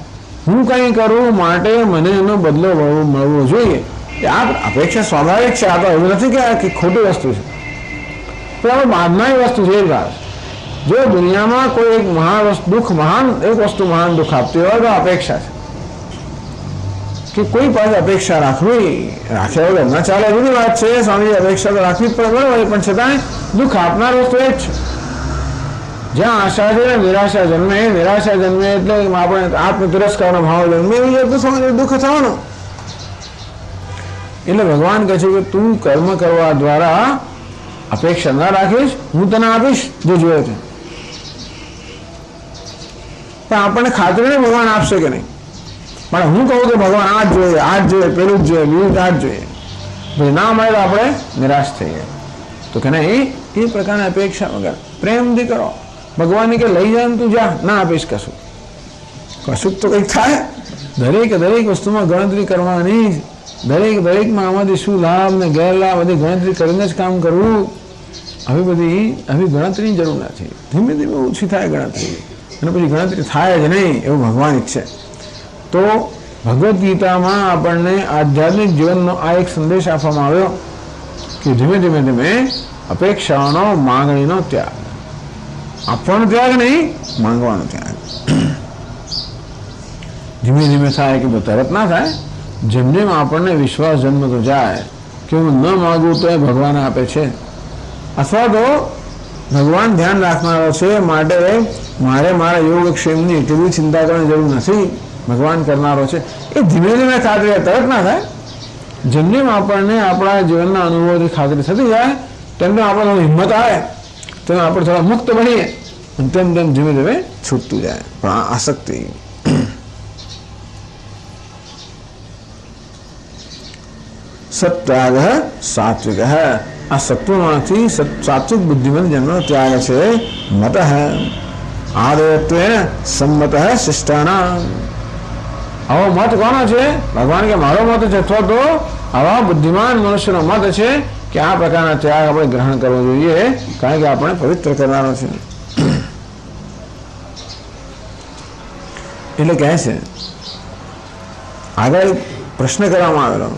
હું કંઈ કરું માટે મને એનો બદલો મળવો જોઈએ આ અપેક્ષા સ્વાભાવિક છે આ તો એવું નથી કે ખોટી વસ્તુ છે પણ આપણે બાદમાં વસ્તુ છે જો દુનિયામાં કોઈ એક મહાન વસ્તુ મહાન દુઃખ આપતી હોય તો અપેક્ષા છે કે કોઈ પાસે અપેક્ષા રાખવી રાખ્યા વગર ના ચાલે એવી વાત છે સ્વામી અપેક્ષા તો રાખવી જ પડે બરાબર પણ છતાં દુઃખ આપનાર વસ્તુ એ જ છે જ્યાં આશા છે નિરાશા જન્મે એટલે આપણે આત્મ તિરસ્કારનો ભાવ જન્મે એવી તો સ્વામી દુઃખ થવાનું એટલે ભગવાન કહે છે કે તું કર્મ કરવા દ્વારા અપેક્ષા ના રાખીશ હું તને આપીશ જે જોઈએ છે પણ આપણને ખાતરી નહીં ભગવાન આપશે કે નહીં પણ હું કહું કે ભગવાન આ જ જોઈએ પેલું જ જોઈએ બીજું આ જ જોઈએ ભાઈ ના મળે તો આપણે નિરાશ થઈએ તો કે નહીં એ પ્રકારની અપેક્ષા વગર પ્રેમથી કરો ભગવાનને કે લઈ જાય તું જા ના આપીશ કશું તો કંઈક થાય દરેક વસ્તુમાં ગણતરી કરવાની દરેકમાં આમાંથી શું લાભ ને ગેરલાભ બધી ગણતરી કરીને જ કામ કરવું આવી ગણતરીની જરૂર નથી ધીમે ધીમે ઓછી થાય ગણતરી અને પછી ગણતરી થાય જ નહીં એવું ભગવાન ઈચ્છે તો ભગવદ્ ગીતામાં આપણને આધ્યાત્મિક જીવનનો આ એક સંદેશ આપવામાં આવ્યો કે ધીમે અપેક્ષાઓનો માંગણીનો ત્યાગ આપવાનો ત્યાગ નહીં માંગવાનો ત્યાગ ધીમે ધીમે થાય કે તરત ના થાય. જેમ જેમ આપણને વિશ્વાસ જન્મતો જાય કે હું ન માગું તો એ ભગવાન આપે છે, અથવા તો ભગવાન ધ્યાન રાખનારો છે માટે મારે મારા યોગક્ષેમની એટલી બધી ચિંતા કરવાની જરૂર નથી, ભગવાન કરનારો છે, એ ધીમે ધીમે ખાતરી તરત ના થાય. જેમ જેમ આપણને આપણા જીવનના અનુભવોથી ખાતરી થતી જાય તેમ તેમ આપણને હિંમત આવે, તેમ આપણે થોડા મુક્ત બનીએ અને તેમ તેમ ધીમે ધીમે છૂટતું જાય. પણ આ આસક્તિ સત્યાગ સાત્વિક, આ સત્વમાંથી સાત્વિક બુદ્ધિમાં જન્મ ત્યાગ છે. મત આદયત્વેન સંમત શિષ્ટાના, આવો મત કોનો છે? ભગવાન કે મારો મત છે, અથવા તો આવા બુદ્ધિમાન મનુષ્યનો મત છે કે આ પ્રકારના ત્યાગ આપણે ગ્રહણ કરવો જોઈએ, કારણ કે આપણે પવિત્ર કરવાનો છે. એટલે કહે છે, આગળ પ્રશ્ન કરવામાં આવેલો,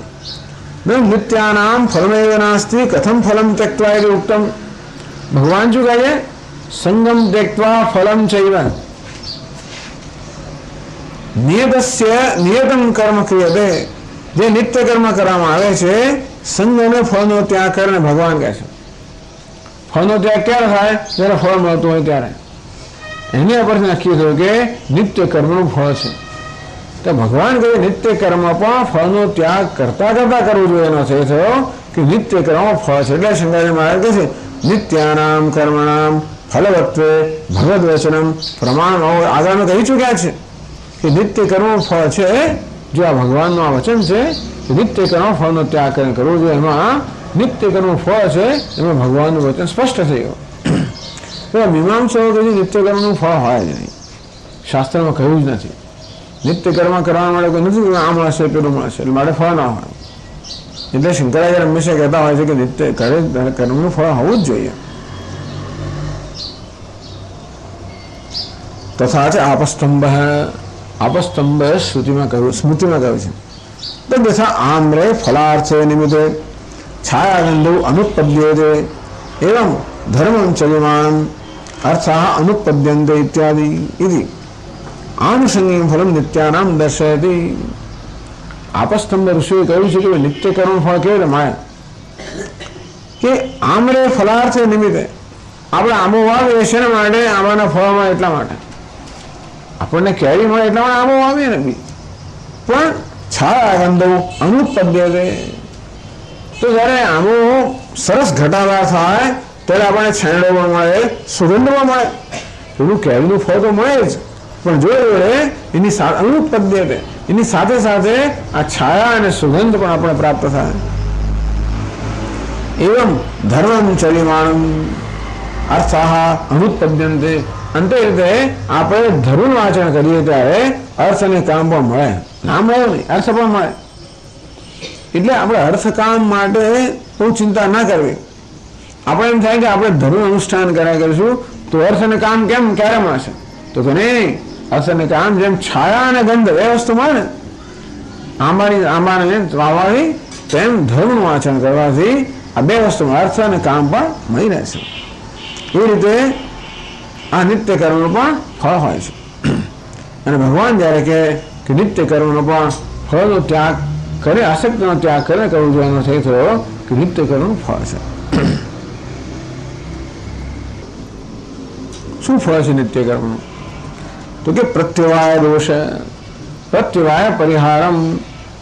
નિત્યાનામ ફલમેવ નાસ્તિ કથમ ફલમ ત્યક્ત્વા એટલે ઉત્તમ. ભગવાન શું કહે છે? સંગમ ત્યક્ત્વા ફલમ ચૈવ નિયતસ્ય નિયતમ કર્મ ક્રિયતે. જે નિત્ય કર્મ કરવામાં આવે છે સંગ અને ફળનો ત્યાગ કરીને ભગવાન કહે છે. ફળનો ત્યાગ ક્યારે થાય? જ્યારે ફળ મળતું હોય ત્યારે. એની ઉપરથી નક્કી થયું કે નિત્ય કર્મનું ફળ છે. તો ભગવાન કહે નિત્ય કર્મ પણ ફળનો ત્યાગ કરતા કરતા કરવું જોઈએ. એનો છે થયો કે નિત્ય કર્મ ફળ છે. એટલે શંકરાચાર્ય મહારાજ કહે છે નિત્યાનામ કર્મણામ ફલવત્વે ભગવદ વચનમ પ્રમાણ. આગળ કહી ચૂક્યા છે કે નિત્ય કર્મ ફળ છે. જો આ ભગવાનનું આ વચન છે કે નિત્ય કર્મ ફળનો ત્યાગ કરીને કરવું જોઈએ, એમાં નિત્ય કર્મ ફળ છે, એમાં ભગવાનનું વચન સ્પષ્ટ થઈ ગયું. તો મીમાંસાઓ કે નિત્ય કર્મનું ફળ હોય જ નહીં, શાસ્ત્રમાં કહ્યું જ નથી. નિત્ય કર્મ કરવા માટે કોઈ નથી આ મળશે પેલું મળશે એટલે માટે ફળ ના હોય. એટલે શંકરાચાર્ય હંમેશા કહેતા હોય છે કે નિત્ય કર્મનું ફળ હોવું જ જોઈએ. તથા છે આપસ્તંભ સ્મૃતિમાં કહ્યું છે તો તથા આમ્રે ફલાર્થે નિમિત્તે છાયાગંધો અનુપદ્યતે એવં ધર્મં ચર્યમાણમ અર્થાઃ અનુપદ્યન્તે ઇત્યાદિ ઇતિ આનુષંગિક ફલમ નિત્યાનામ દર્શયતિ. આપસ્તંભ ઋષિએ કહ્યું છે કે નિત્ય કર્મ ફળ કેવી રીતે મળે? કે આમરે ફલાર્થે નિમિત્તે આપણે આંબો વાવીએ છે ને માટે આંબાના ફળ મળે એટલા માટે. આપણને કેરી મળે એટલા માટે આંબો વાવીએ ને બી. પણ છાયાગંધો અનુપદ્યતે, તો જ્યારે આંબો સરસ ઘટાદાર થાય ત્યારે આપણને છાંયડો પણ મળે, સુગંધ પણ મળે. પેલું કેરીનું ફળ તો મળે જ, પણ જોડે એની સાથે અનુપદ્યતે, એની સાથે સાથે આ છાયા અને સુગંધ પણ આપણે પ્રાપ્ત થાય. એવમ ધર્મમ ચર્યમાણમ અર્થાઃ અનુપદ્યન્તે. અંતે રીતે આપણે ધર્મનું આચરણ કરીએ ત્યારે અર્થ અને કામ પણ મળે. ના મળે નહીં, અર્થ પણ મળે. એટલે આપણે અર્થકામ માટે બહુ ચિંતા ના કરવી. આપણે એમ થાય કે આપણે ધર્મ અનુષ્ઠાન કર્યા કરીશું તો અર્થ અને કામ કેમ ક્યારે મળશે? તો કે નહીં, અર્થ અને કામ જેમ છાયા અને ગંધ એ વસ્તુ મળે ને આંબાને વાવવાથી, તેમ ધર્મનું આચરણ કરવાથી આ બે વસ્તુ અર્થ અને કામ પણ મળી રહેશે. એ રીતે આ નિત્ય કર્મનું પણ ફળ હોય છે. અને ભગવાન જ્યારે કે નિત્ય કર્મનો પણ ફળનો ત્યાગ કરે, આસક્તિનો ત્યાગ કરે કરવું જોઈએ, એનો થઈ થયો કે નિત્ય કર્મનું ફળ છે. શું ફળ છે નિત્ય કર્મનું? તો કે પ્રત્યવાય દોષ, પ્રત્યવાય પરિહારમ.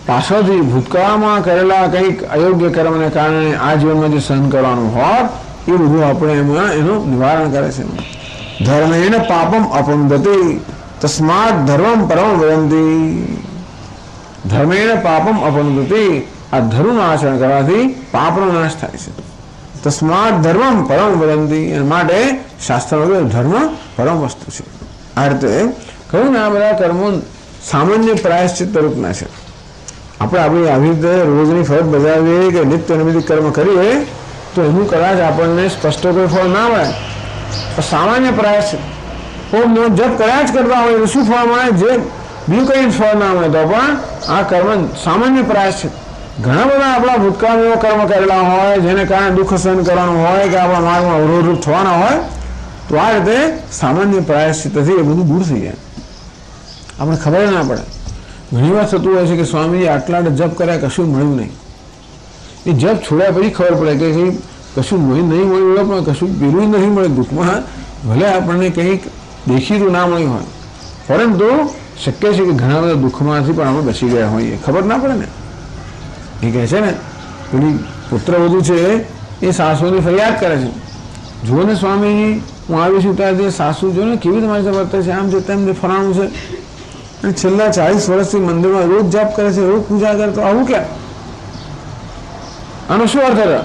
પાછળથી ભૂતકાળમાં કરેલા કંઈક અયોગ્ય કર્મને કારણે આ જીવનમાં જે સહન કરવાનું હોત એ બધું આપણે એમાં એનું નિવારણ કરે છે. ધર્મેણ પાપમ અપંદતિ તસ્માત ધર્મમ પરમ વદંતી. ધર્મેણ પાપમ અપંદતિ, આ ધર્મનું આચરણ કરવાથી પાપનો નાશ થાય છે. તસ્માત ધર્મમ પરમ વદંતી, એના માટે શાસ્ત્રમાં ધર્મ પરમ વસ્તુ છે. આ રીતે કહ્યું ને આ બધા કર્મો સામાન્ય પ્રાયશ્ચિત રૂપના છે. આપણે આપણી આવી રીતે રોજની ફરજ બજાવીએ કે નિત્ય નિમિત્ત કર્મ કરીએ તો એનું કદાચ આપણને સ્પષ્ટ કોઈ ફળ ના મળે, પણ સામાન્ય પ્રાયશ્ચિત જપ કર્યા જ કરતા હોય તો શું ફળ મળે? જે બીજું કંઈ ફળ ના મળે તો પણ આ કર્મ સામાન્ય પ્રાયશ્ચિત. ઘણા બધા આપણા ભૂતકાળ એવો કર્મ કરેલા હોય જેને કારણે દુઃખ સહન કરવાનું હોય કે આપણા માર્ગમાં અવરોધરૂપ થવાના હોય, તો આ રીતે સામાન્ય પ્રાયશ્ચિતથી એ બધું દૂર થઈ જાય, આપણે ખબર ના પડે. ઘણી વાર થતું હોય છે કે સ્વામીજી આટલા જપ કર્યા કશું મળ્યું નહીં. એ જપ છોડ્યા પછી ખબર પડે કે કશું નહીં મળ્યું પણ કશું પેલું નથી મળે. દુઃખમાં ભલે આપણને કંઈક દેખીતું ના મળ્યું હોય, પરંતુ શક્ય છે કે ઘણા બધા દુઃખમાંથી પણ આપણે બચી ગયા હોઈએ, ખબર ના પડે ને. એ કહે છે ને પેલી પુત્રવધુ છે એ સાસુની ફરિયાદ કરે છે, જુઓ ને સ્વામીજી હું આવી છું ત્યારથી સાસુ જો ને કેવી તમારી સાથે વર્તે છે, આમ છે તેમ ફરાણું છે, અને છેલ્લા 40 વર્ષથી મંદિરમાં રોજ જપ કરે છે, રોજ પૂજા કરે, તો આવું ક્યાં? આનો શું અર્થ હતો?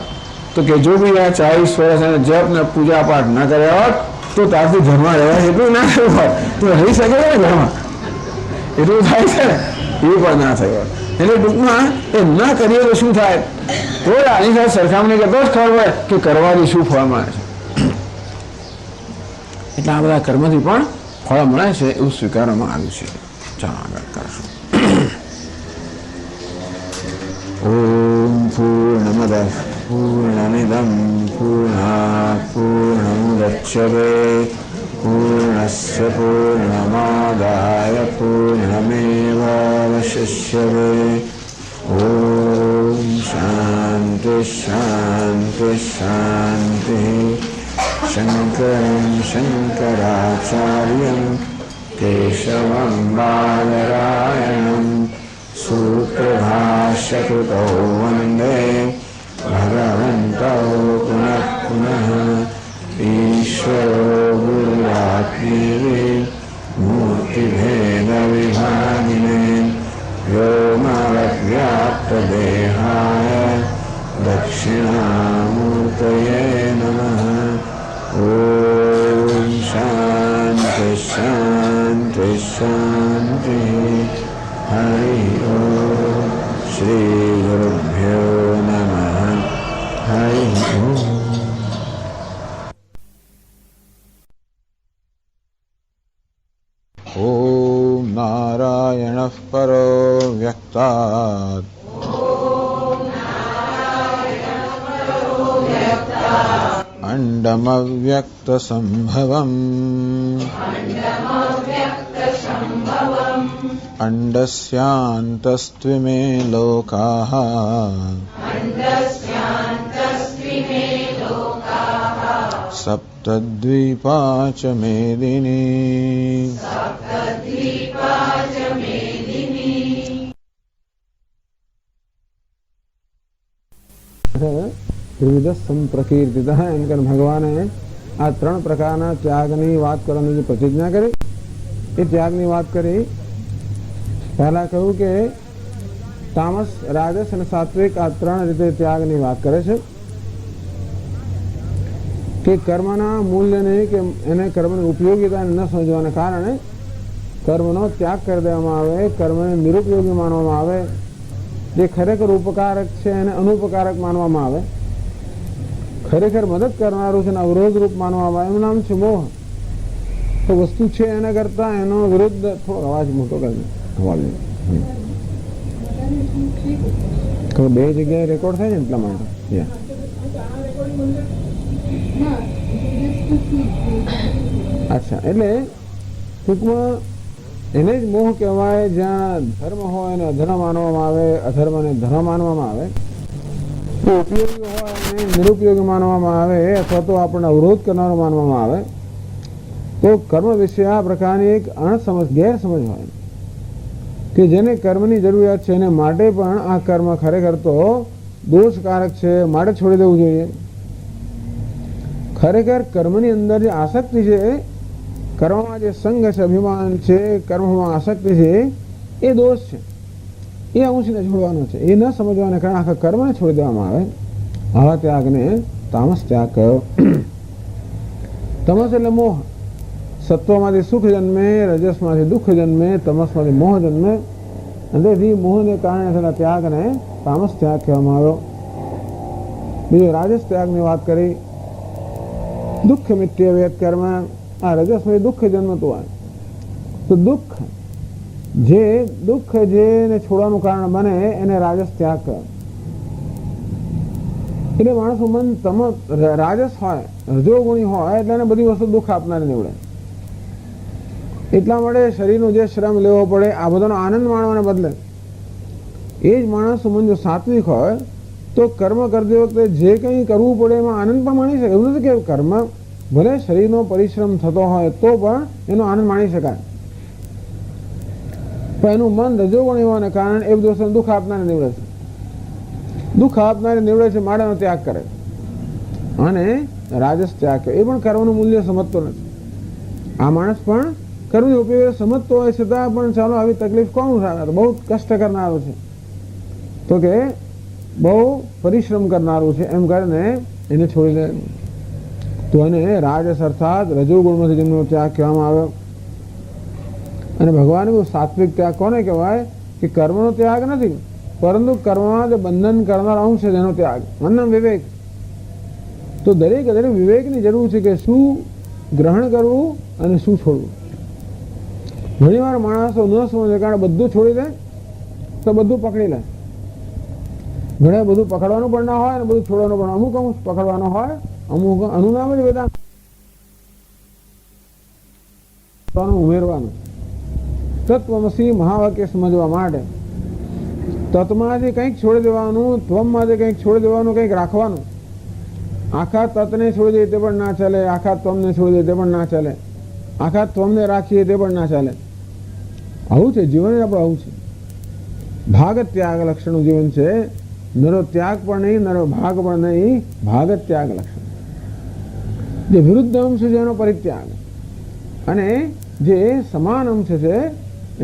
તો કે જો બી આ 40 વર્ષ એને જપ ને પૂજા પાઠ ના કર્યા હોત તો ત્યારથી ઘરમાં રહેવાય એટલું ના થયું હોત, તો રહી શકે ને ઘરમાં, એટલું થાય છે ને, એ પણ ના થયું હોત. એટલે ટૂંકમાં એ ના કરીએ તો શું થાય, તો આની સાથે સરખામણી કરતો જ ખબર પડે કે કરવાથી શું ફળ મળે છે. એટલે આ બધા કર્મથી પણ ફળ મળે છે એવું સ્વીકારવામાં આવ્યું છે. ચાલો આગળ કરશું. ઓમ પૂર્ણમદ પૂર્ણમિદમ પૂર્ણાત પૂર્ણમુદચ્યતે પૂર્ણસ્ય પૂર્ણમાદાય પૂર્ણમેવાવશિષ્યતે. ઓમ શાંતિ શાંતિ શાંતિ. શંકરં શંકરાચાર્યં કેશવં બાદરાયણં સૂત્રભાષ્યકૃતૌ વંદે ભગવन्तૌ પુનઃ પુનઃ. ઈશ્વરો ગુરુરાત્મેતિ મૂર્તિભેદવિભાગિને વ્યોમવદ્વ્યાપ્તદેહાય દક્ષિણામૂર્તયે નમઃ. ઓમ શાંતિ શાંતિ શાંતિ. હરિ ઓમ. શ્રી ગુરુભ્યો નમઃ. હરિ ઓમ. ઓમ નારાયણઃ પરો વ્યક્તાत् અંડમવ્યક્તસંભવम् અંડસ્યાन्तસ્ત્વિમે લોકાઃ સપ્તદ્વીપા ચ મેદિની. ત્રિવિધ સંપ્રકીર્તિત. એમ કે ભગવાને આ 3 પ્રકારના ત્યાગની વાત કરવાની જે પ્રતિજ્ઞા કરી એ ત્યાગની વાત કરી. પહેલા કહ્યું કે તામસ, રાજસ અને સાત્વિક આ 3 રીતે ત્યાગની વાત કરે છે. કે કર્મના મૂલ્યને કે એને કર્મની ઉપયોગિતાને ન સમજવાને કારણે કર્મનો ત્યાગ કરી દેવામાં આવે, કર્મને નિરુપયોગી માનવામાં આવે, જે ખરેખર ઉપકારક છે એને અનુપકારક માનવામાં આવે, ખરેખર મદદ કરનારું છે અને અવરોધ રૂપ માનવામાં આવે. એનું નામ છે મોહ. તો વસ્તુ છે એના કરતા એનો વિરુદ્ધ. થોડો અવાજ મોટો કરી બે જગ્યાએ રેકોર્ડ થાય ને એટલા માટે. અચ્છા, એટલે ટૂંકમાં એને જ મોહ કહેવાય. જ્યાં ધર્મ હોય એને અધર્મ માનવામાં આવે, અધર્મને ધર્મ માનવામાં આવે. તો ઉપયોગી હોય એને નિરુપયોગી માનવામાં આવે, અથવા તો આપણને અવરોધ કરનારો માનવામાં આવે. તો કર્મ વિશે આ પ્રકારની એક અણસમજ, ગેરસમજ હોય કે જેને કર્મની જરૂરિયાત છે એને માટે પણ આ કર્મ ખરેખર તો દોષકારક છે, માટે છોડી દેવું જોઈએ. ખરેખર કર્મની અંદર જે આસક્તિ છે, કર્મમાં જે સંગ છે, અભિમાન છે, કર્મમાં આસક્તિ છે, એ દોષ છે. એ અંશને છોડવાનો છે. એ ન સમજવાને કારણે આખા કર્મને છોડી દેવામાં આવે. આવા ત્યાગને તામસ ત્યાગ કહ્યો. તમસ એટલે મોહ. સત્વમાંથી સુખ જન્મે, રજસમાંથી દુઃખ જન્મે, તમસમાંથી મોહ જન્મે. અને તે મોહને કારણે થયેલા ત્યાગને તામસ ત્યાગ કહેવામાં આવ્યો. બીજો રાજસ ત્યાગની વાત કરી. દુઃખ મિત્ય વેદ કર્મ. આ રજસમાંથી દુઃખ જન્મતું હોય તો દુઃખ જેને છોડવાનું કારણ બને એને રાજસ ત્યાગ કહે. એટલે માણસનું મન રાજસ હોય, રજોગુણી હોય એટલે એને બધી વસ્તુ દુઃખ આપનારી નીવડે. એટલા માટે શરીરનો જે શ્રમ લેવો પડે આ બધાનો આનંદ માણવાને બદલે એ જ માણસ જો સાત્વિક હોય તો કર્મ કરતી વખતે જે કંઈ કરવું પડે એમાં આનંદ પણ માણી શકે. એવું નથી કે કર્મ ભલે શરીરનો પરિશ્રમ થતો હોય તો પણ એનો આનંદ માણી શકાય, પણ એનું મન રજોગુણ હોવાને કારણે એ બધું દુઃખ આપનારે નીવડે છે. દુઃખ આપનારે નીવડે છે, માળાનો ત્યાગ કરે અને રાજસ ત્યાગ કરે. એ પણ કર્મનું મૂલ્ય સમજતો નથી. આ માણસ પણ કર્મની ઉપયોગ સમજતો હોય છતાં પણ ચાલો આવી તકલીફ કોણ ઉઠાવે, બહુ કષ્ટ કરનારું છે, તો કે બહુ પરિશ્રમ કરનારું છે, એમ કરીને એને છોડી દે. તો એને રાજસ અર્થાત રજોગુણમાંથી જેમનો ત્યાગ કહેવામાં આવ્યો. અને ભગવાને સાત્વિક ત્યાગ કોને કહેવાય કે કર્મનો ત્યાગ નથી, પરંતુ કર્મમાં જે બંધન કરનાર અંશ છે તેનો ત્યાગ, મનનો વિવેક. તો દરેક વિવેકની જરૂર છે કે શું ગ્રહણ કરવું અને શું છોડવું. ઘણી વાર માણસો ન સમજે કારણ બધું છોડી દે તો બધું પકડી લે. ઘણા બધું પકડવાનું પણ ના હોય અને બધું છોડવાનું પણ અમુક પકડવાનો હોય, અમુક અનુનામ જ વેદાંત ઉમેરવાનું. તત્વમસી મહાવાક્ય સમજવા માટે તત્વમાંથી કંઈક છોડી દેવાનું, ત્વમમાંથી કંઈક છોડી દેવાનું, કંઈક રાખવાનું. આખા તત્વને છોડી દઈએ તે પણ ના ચાલે, આખા ત્વમને છોડી દઈએ તે પણ ના ચાલે, આખા ત્વમને રાખીએ તે પણ ના ચાલે. આવું છે જીવન, આપણે આવું છે. ભાગ ત્યાગ લક્ષણનું જીવન છે. નરો ત્યાગ પણ નહીં, નરો ભાગ પણ નહીં, ભાગ ત્યાગ લક્ષણ. જે વિરુદ્ધ અંશ છે એનો પરિત્યાગ અને જે સમાન અંશ છે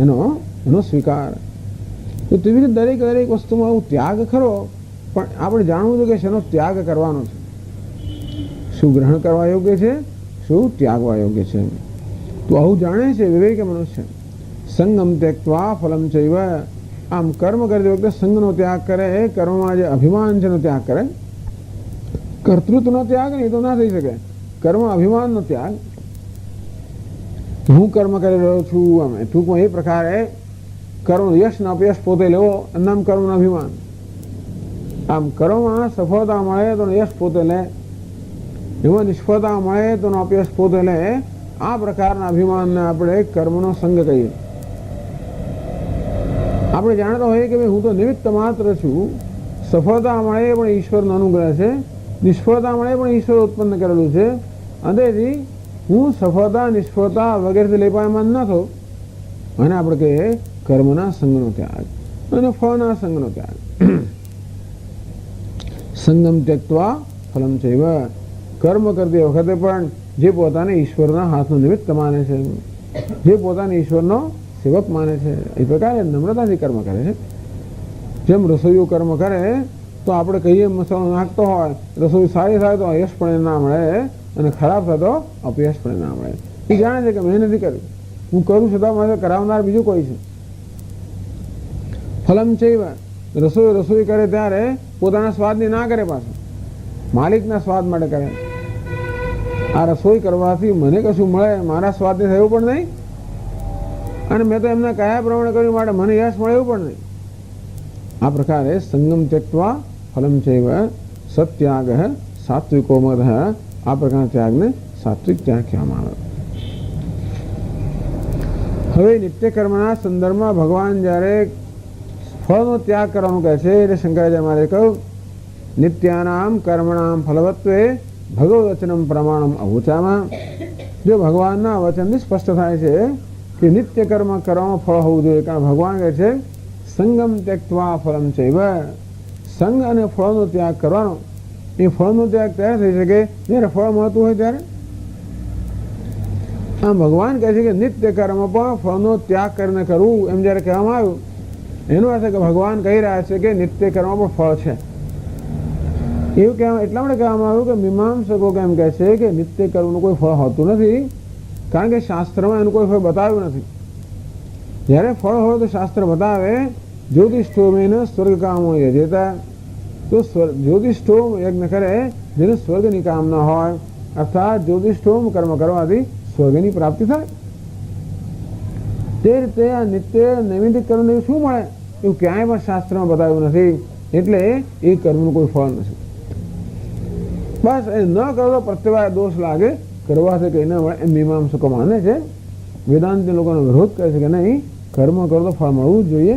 એનો સ્વીકાર. તો તેવી રીતે દરેક વસ્તુમાં આવું ત્યાગ ખરો, પણ આપણે જાણવું છે કે શેનો ત્યાગ કરવાનો છે, શું ગ્રહણ કરવા યોગ્ય છે, શું ત્યાગવા યોગ્ય છે. તો આવું જાણે છે વિવેક મનુષ્ય. સંગમ ત્યક્ત્વા ફલમ ચૈવ. આમ કર્મ કરતી વખતે સંગનો ત્યાગ કરે, કર્મમાં જે અભિમાન છે એનો ત્યાગ કરે. કર્તૃત્વનો ત્યાગ નહીં તો ના થઈ શકે. કર્મ અભિમાનનો ત્યાગ, હું કર્મ કરી રહ્યો છું, અમે ટૂંકમાં એ પ્રકારે કર્મ યશ ને અપયશ પોતે લેવો, એમ કર્મનો અભિમાન. આમ કર્મમાં સફળતા મળે તો યશ પોતે લે, એમાં નિષ્ફળતા મળે તો અપયશ પોતે લે. આ પ્રકારના અભિમાનને આપણે કર્મનો સંગ કહીએ. આપણે જાણતા હોઈએ કે ભાઈ હું તો નિમિત્ત માત્ર છું. સફળતા મળે પણ ઈશ્વરનો અનુગ્રહ છે, નિષ્ફળતા મળે પણ ઈશ્વર ઉત્પન્ન કરેલું છે. અંતેથી હું સફળતા નિષ્ફળતા વગેરેથી લેપાયમાન ન થયો. અને આપણે કહીએ કર્મના સંગનો ત્યાગ અને ફળના સંગનો ત્યાગ. સંગમ ત્યક્ત્વા ફલમ ચૈવ. કર્મ કરતી વખતે પણ જે પોતાને ઈશ્વરના હાથનું નિમિત્ત માને છે, જે પોતાને ઈશ્વરનો સેવક માને છે, એ પ્રકારે નમ્રતાથી કર્મ કરે છે. જેમ રસોઈઓ કર્મ કરે તો આપણે કહીએ મસાલો નાખતો હોય, રસોઈ સારી થાય તો યશ પણ ના મળે અને ખરાબ થાય તો અપયશ પણ ના મળે. એ જાણે છે કે મેં નથી કર્યું, હું કરું છતાં મારે કરાવનાર બીજું કોઈ છે. ફલમ ચૈવ. રસોઈ કરે ત્યારે પોતાના સ્વાદની ના કરે, પાછું માલિકના સ્વાદ માટે કરે. આ રસોઈ કરવાથી મને કશું મળે, મારા સ્વાદને થયું પણ નહીં, અને મેં તો એમના કયા પ્રમાણે કર્યું માટે મને યશ મળે એવું પણ નહીં. આ પ્રકારે સંગમ ત્યક્ત્વા ફલમ ચૈવ સત્યાગ સાત્વિકો મદ. આ પ્રકારના ત્યાગને સાત્વિક ત્યાગ કહેવામાં આવે. હવે નિત્ય કર્મના સંદર્ભમાં ભગવાન જ્યારે ફળનો ત્યાગ કરવાનું કહે છે એટલે શંકરાચાર્ય મહારાજે કહ્યું નિત્યાનામ કર્મણામ ફલવત્વે ભગવદ વચનમ પ્રમાણમ અવોચામાં. જો ભગવાનના વચનથી સ્પષ્ટ થાય છે કે નિત્ય કર્મ કરવામાં ફળ હોવું જોઈએ. કારણ ભગવાન કહે છે સંગમ ત્યક્ત્વા ફલમ ચૈવ. સંગ અને ફળનો ત્યાગ કરવાનો. એ ફળનો ત્યાગ ત્યારે થઈ શકે જ્યારે ફળ મળતું હોય ત્યારે. આમ ભગવાન કહે છે કે નિત્ય કર્મ પણ ફળનો ત્યાગ કરીને કરવું, એમ જ્યારે કહેવામાં આવ્યું એનો અર્થ કે ભગવાન કહી રહ્યા છે કે નિત્ય કર્મ પણ ફળ છે. એવું કહેવા એટલા માટે કહેવામાં આવ્યું કે મીમાંસકો કેમ કહે છે કે નિત્ય કર્મનું કોઈ ફળ હોતું નથી, કારણ કે શાસ્ત્રમાં એનું કોઈ ફળ બતાવ્યું નથી. જ્યારે ફળ હોય તો શાસ્ત્ર બતાવે જ્યોતિષ્ઠોમેન સ્વર્ગ કામો યજેતા. તો જ્યોતિષ્ઠોમ યજ્ઞ કરે જેને સ્વર્ગની કામના હોય, અર્થાત જ્યોતિષ્ઠોમ કર્મ કરવાથી સ્વર્ગની પ્રાપ્તિ થાય. તે રીતે આ નિત્ય નૈમિત્તિક કર્મને શું મળે એવું ક્યાંય પણ શાસ્ત્રમાં બતાવ્યું નથી. એટલે એ કર્મનું કોઈ ફળ નથી. બસ એ ન કરો તો પ્રત્યવાય દોષ લાગે, કરવાથી કંઈ ન મળે એમ મીમાંસકો માને છે. વેદાંતી લોકોનો વિરોધ કરે છે કે નહીં, કર્મ કરો તો ફળ મળવું જ જોઈએ.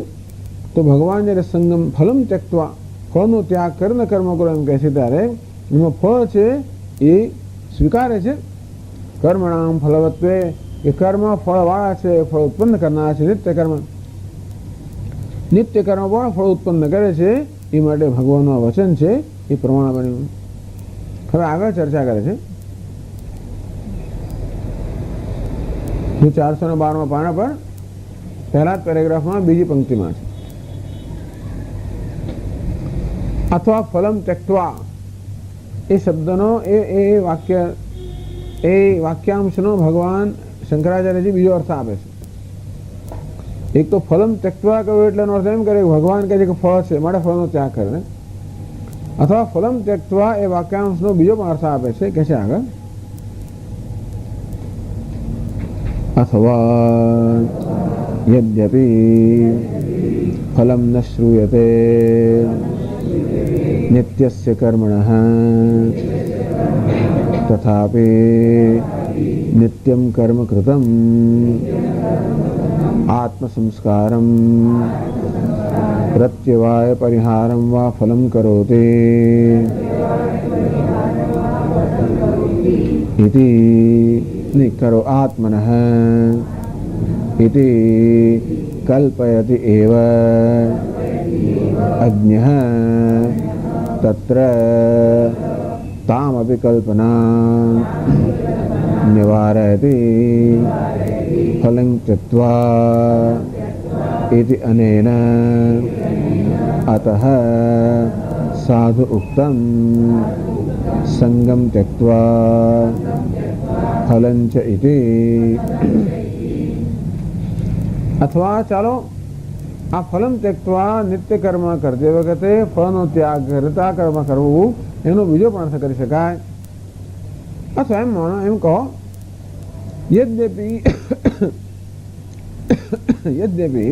તો ભગવાન જ્યારે સંગમ ફલમ ત્યક્ત્વા, ફળનો ત્યાગ કરીને કર્મ કરો એમ કહે છે ત્યારે એમાં ફળ છે એ સ્વીકારે છે. કર્મણામ ફલવત્વે, એ કર્મ ફળવાળા છે, ફળ ઉત્પન્ન કરનારા છે. નિત્ય કર્મ પણ ફળ ઉત્પન્ન કરે છે. એ માટે ભગવાનનું આ વચન છે એ પ્રમાણ બન્યું. હવે આગળ ચર્ચા કરે છે. જો 412 પાના પર પહેલા જ પેરેગ્રાફમાં બીજી પંક્તિમાં છે. અથવા ફલમ ત્યક્ત્વા, એ શબ્દનો એ વાક્યાંશનો ભગવાન શંકરાચાર્યજી બીજો અર્થ આપે છે. એક તો ફલમ ત્યક્ત્વા કહ્યું એટલે એનો અર્થ એમ કરે ભગવાન કહે છે કે ફળ છે માટે ફળનો ત્યાગ કરે. અથવા ફલમ ત્યક્ત્વા એ વાક્યાંશનો બીજો પણ અર્થ આપે છે કે છે આગળ, અથવા યદ્યપિ ફલમ ન શ્રૂયતે નિત્યસ્ય કર્મણઃ તથાપિ નિત્યમ કર્મ કૃતમ આત્મસંસ્કારમ પ્રત્યવાય પરિહારમ વા ફલમ કરોતિ ઇતિ નિકરો આત્મનઃ ઇતિ કલ્પયતિ એવ અજ્ઞઃ તત્ર તામપि કલ્પના નિવારયતિ ફલં ત્યક્ત્વા इति अनेन अतः साधु उक्तं संगम त्यक्त्वा फलंच इति. અથવા ચાલો આ ફલમ ત્યક્ત્વા નિત્ય કર્મ કરતી વખતે ફળનો ત્યાગ કરતા કર્મ કરવું એનો બીજો પણ અર્થ કરી શકાય. અથવા એમ માનો એમ કહો યદ્યપિ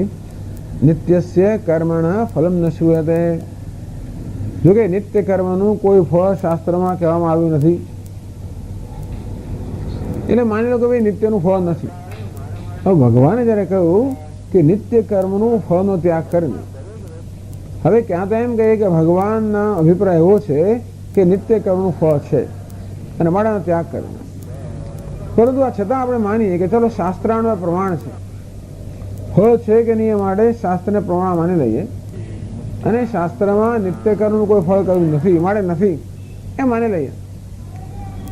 નિત્યસ્ય કર્મણા ફલમ ન શ્રૂયતે, જોકે નિત્ય કર્મનું કોઈ ફળ શાસ્ત્રમાં કહેવામાં આવ્યું નથી. એટલે માની લો કે ભાઈ નિત્યનું ફળ નથી. હવે ભગવાને જ્યારે કહ્યું કે નિત્ય કર્મનું ફળનો ત્યાગ કરીને, હવે ક્યાં તો એમ કહીએ કે ભગવાનના અભિપ્રાય એવો છે કે નિત્ય કર્મનું ફળ છે અને માળાનો ત્યાગ કરીને, પરંતુ આ છતાં આપણે માનીએ કે ચલો શાસ્ત્રાનું પ્રમાણ છે, ફળ છે કે નહીં એ માટે શાસ્ત્રને પ્રમાણ માની લઈએ, અને શાસ્ત્રમાં નિત્ય કર્મનું કોઈ ફળ કહ્યું નથી માટે નથી એ માની લઈએ.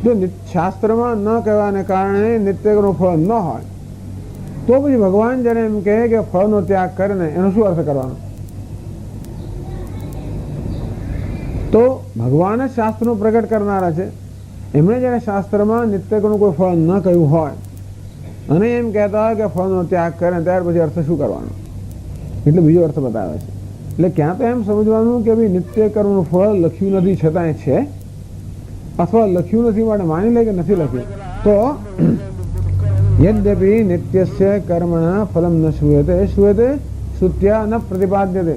જો શાસ્ત્રમાં ન કહેવાને કારણે નિત્ય કર્મનું ફળ ન હોય તો પછી ભગવાન જ્યારે એમ કહે કે ફળનો ત્યાગ કરીને એનો શું અર્થ કરવાનો? તો ભગવાન જ શાસ્ત્રનું પ્રગટ કરનારા છે. એમણે જ્યારે શાસ્ત્રમાં નિત્ય કર્મનું કોઈ ફળ ન કહ્યું હોય અને એમ કહેતા હોય કે ફળનો ત્યાગ કરે ત્યાર પછી અર્થ શું કરવાનો? એટલે બીજો અર્થ બતાવે છે. એટલે ક્યાં તો એમ સમજવાનું કે ભાઈ નિત્ય કર્મનું ફળ લખ્યું નથી છતાંય છે, અથવા લખ્યું નથી માટે માની લે કે નથી લખ્યું. તો યદ્યપિ નિત્યસ્ય કર્મણા ફલમ ન શ્રૂયતે, શ્રૂયતે શ્રુત્યા ન પ્રતિપાદ્યતે.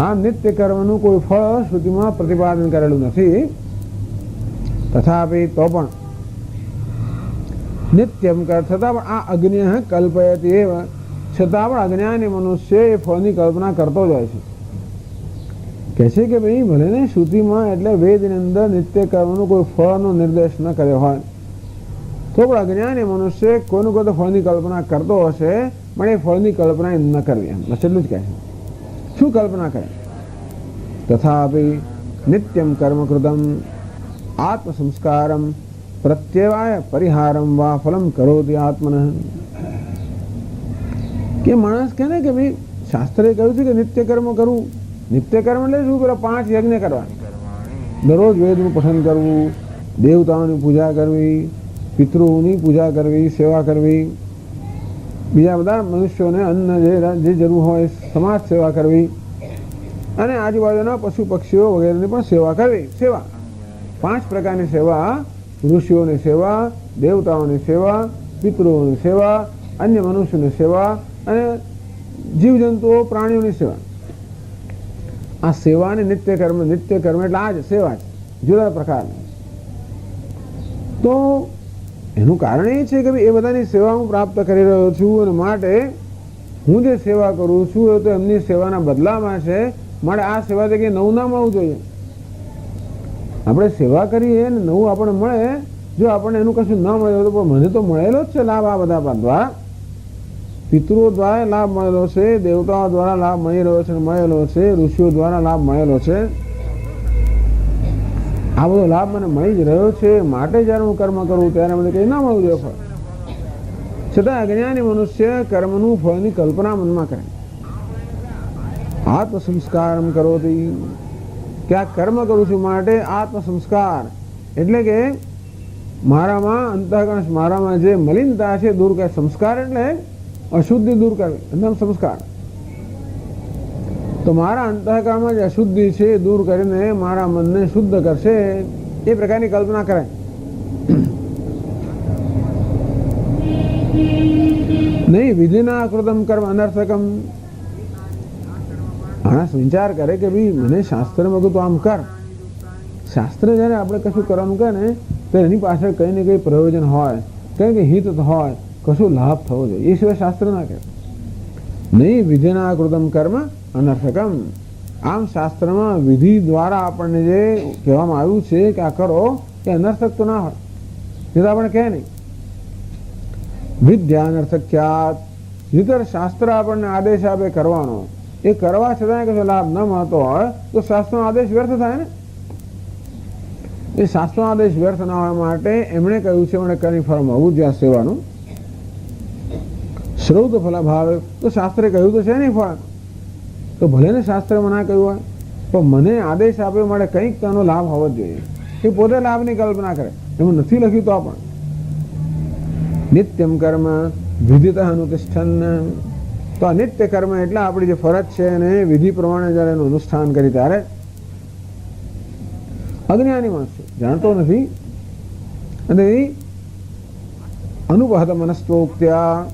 આ નિત્ય કર્મનું કોઈ ફળ શ્રુતિમાં પ્રતિપાદન કરેલું નથી. તથાપિ તો પણ નિત્યમ કર, છતાં પણ આ અજ્ઞ કલ્પયતિ એવ, છતાં પણ અજ્ઞાની મનુષ્ય એ ફળની કલ્પના કરતો જ હોય છે. કહે છે કે ભાઈ ભલે ને શ્રુતિમાં એટલે વેદની અંદર નિત્ય કર્મનું કોઈ ફળનો નિર્દેશ ન કર્યો હોય તો પણ અજ્ઞાની મનુષ્ય કોઈનું કોઈ તો ફળની કલ્પના કરતો હશે, પણ એ ફળની કલ્પના ન કરવી. એમ બસ એટલું જ કહે છે. શું કલ્પના કરે? તથાપિ નિત્યમ કર્મ કૃતમ આત્મસંસ્કારમ પ્રત્યવાય પરિહારમ વા ફલમ કરોતિ આત્મન. કે માણસ કહે ને કે ભાઈ શાસ્ત્રે કહ્યું છે કે નિત્ય કર્મ કરવું. નિત્ય કર્મ એટલે શું? પેલા 5 યજ્ઞ કરવા, દરરોજ વેદનું પઠન કરવું, દેવતાઓની પૂજા કરવી, પિતૃઓની પૂજા કરવી, સેવા કરવી, બીજા બધા મનુષ્યોને અન્ન જે જરૂર હોય સમાજ સેવા કરવી, અને આજુબાજુના પશુ પક્ષીઓ વગેરેની પણ સેવા કરવી. સેવા 5 પ્રકારની સેવા: ઋષિઓની સેવા, દેવતાઓની સેવા, પિતૃઓની સેવા, અન્ય મનુષ્યોની સેવા અને જીવજંતુઓ પ્રાણીઓની સેવા. આ સેવાની નિત્ય કર્મ એટલે આ જ સેવા છે, જુદા પ્રકારની. તો એનું કારણ એ છે કે એ બધાની સેવા હું પ્રાપ્ત કરી રહ્યો છું અને માટે હું જે સેવા કરું છું એ તો એમની સેવાના બદલામાં છે. માટે આ સેવાથી કંઈ નવું ના મળવું જોઈએ. આપણે સેવા કરીએ ને નવું આપણને મળે, જો આપણને એનું કશું ન મળે તો પણ મને તો મળેલો જ છે લાભ. આ બધા દ્વારા પિતૃઓ દ્વારા લાભ મળેલો છે, દેવતાઓ દ્વારા લાભ મળી રહ્યો છે, મળેલો છે, ઋષિઓ દ્વારા લાભ મળેલો છે. આ બધો લાભ મને મળી જ રહ્યો છે. માટે જ્યારે હું કર્મ કરું ત્યારે મને કંઈ ના મળવું જોઈએ ફળ. છતાં અજ્ઞાની મનુષ્ય કર્મનું ફળની કલ્પના મનમાં કરે. આત્મ સંસ્કાર કરોતી, કે આ કર્મ કરું છું માટે આત્મ સંસ્કાર એટલે કે મારામાં અંતઃકરણ, મારામાં જે મલિનતા છે દૂર કરે. સંસ્કાર એટલે અશુદ્ધિ દૂર કરવી, અંતમ સંસ્કાર. તો મારા અંતઃકરણમાં જે અશુદ્ધિ છે એ દૂર કરીને મારા મનને શુદ્ધ કરશે એ પ્રકારની કલ્પના કરે. નહીં વિધિના કૃતમ કર્મ અનર્થકમ. માણસ વિચાર કરે કે ભાઈ મને શાસ્ત્રમાં કહ્યું તો આમ કર. શાસ્ત્ર જ્યારે આપણે કશું કરવાનું કહે ને તો એની પાછળ કંઈ ને કંઈ પ્રયોજન હોય, કંઈ કંઈ હિત હોય, કશું લાભ થવો જોઈએ. એ સિવાય શાસ્ત્ર ના કહે. નહીં વિધિના કૃતમ કર્મ અનર્થકમ. આમ શાસ્ત્રમાં વિધિ દ્વારા આપણને જે કહેવામાં આવ્યું છે કે આ કરો એ અનર્થક તો ના હોય, એ તો આપણે કહે નહીં. વિદ્યા અનર્થક્યાત. નહીંતર શાસ્ત્ર આપણને આદેશ આપે કરવાનો, એ કરવા છતાં કશો લાભ ન મળતો હોય તો શાસ્ત્રનો આદેશ વ્યર્થ થાય ને. એ શાસ્ત્રનો આદેશ વ્યર્થ ના હોય માટે એમણે કહ્યું છે મને કઈ ફળ મળવું જ્યાં સેવાનું. શ્રૌત ફલ ભાવે, તો શાસ્ત્રે કહ્યું તો છે નહીં ફળ, તો ભલે ને શાસ્ત્રમાં ના કહ્યું હોય પણ મને આદેશ આપ્યો માટે કંઈક તેનો લાભ હોવો જ જોઈએ. એ પોતે લાભની કલ્પના કરે, એમાં નથી લખ્યું તો પણ. નિત્યમ કર્મ વિધિત અનુતિષ્ઠન. તો આ નિત્ય કર્મ એટલે આપણી જે ફરજ છે એને વિધિ પ્રમાણે જયારે એનું અનુષ્ઠાન કરી ત્યારે અજ્ઞાની માણસ જાણતો નથી અને અનુપહત મનસ્તોક્ત્યા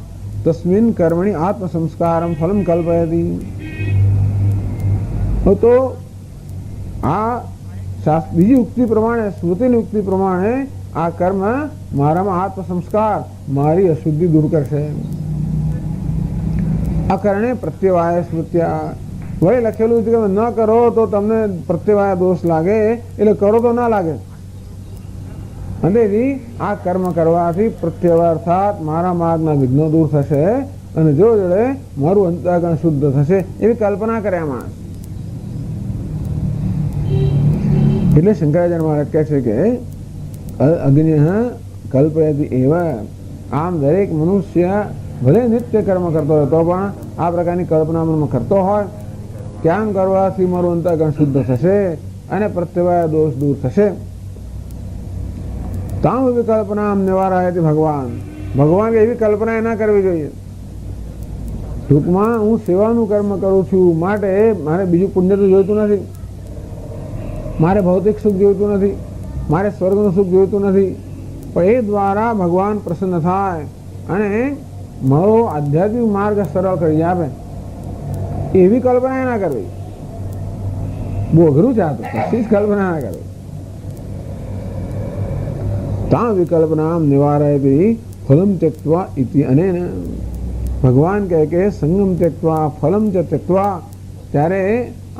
તસ્મિન કર્મણી આત્મ સંસ્કારમ ફલમ કલ્પયતી. તો આ બીજી ઉક્તિ પ્રમાણે, સ્મૃતિની ઉક્તિ પ્રમાણે આ કર્મ મારામાં આત્મ સંસ્કાર, મારી અશુદ્ધિ દૂર કરશે. અકરણે પ્રત્યવાય સ્મૃત્યા. વળી લખેલું છે કે ન કરો તો તમને પ્રત્યવાય દોષ લાગે, એટલે કરો તો ના લાગે. અને આ કર્મ કરવાથી પ્રત્યવાય અર્થાત મારા માર્ગના વિઘ્નો દૂર થશે અને જોડે મારું અંતઃકરણ શુદ્ધ થશે એવી કલ્પના કરે માણસ. એટલે શંકરાચાર્ય મહારાજ કહે છે કે અગ્નિ કલ્પયતિ એવા. આમ દરેક મનુષ્ય ભલે નિત્ય કર્મ કરતો હોય તો પણ આ પ્રકારની કલ્પના મનમાં કરતો હોય કે આમ કરવાથી મારું અંતઃકરણ શુદ્ધ થશે અને પ્રત્યવાય દોષ દૂર થશે. તામ એવી કલ્પના નિવારાયતી ભગવાન. ભગવાન એવી કલ્પના ના કરવી જોઈએ. ટૂંકમાં હું સેવાનું કર્મ કરું છું માટે મારે બીજું પુણ્ય તો જોઈતું નથી, મારે ભૌતિક સુખ જોઈતું નથી, મારે સ્વર્ગનું સુખ જોઈતું નથી, પણ એ દ્વારા ભગવાન પ્રસન્ન થાય અને મારો આધ્યાત્મિક માર્ગ સરળ કરી આપે એવી કલ્પના ના કરવી. બહુ અઘરું છે આ તો, કશી જ કલ્પના ના કરવી. તા વિકલ્પના નિવારયતી ફલમ ત્યક્ત્વા ઇતિ. અને ભગવાન કહે કે સંગમ ત્યક્ત્વા ફલમ ચ ત્યક્ત્વા. ત્યારે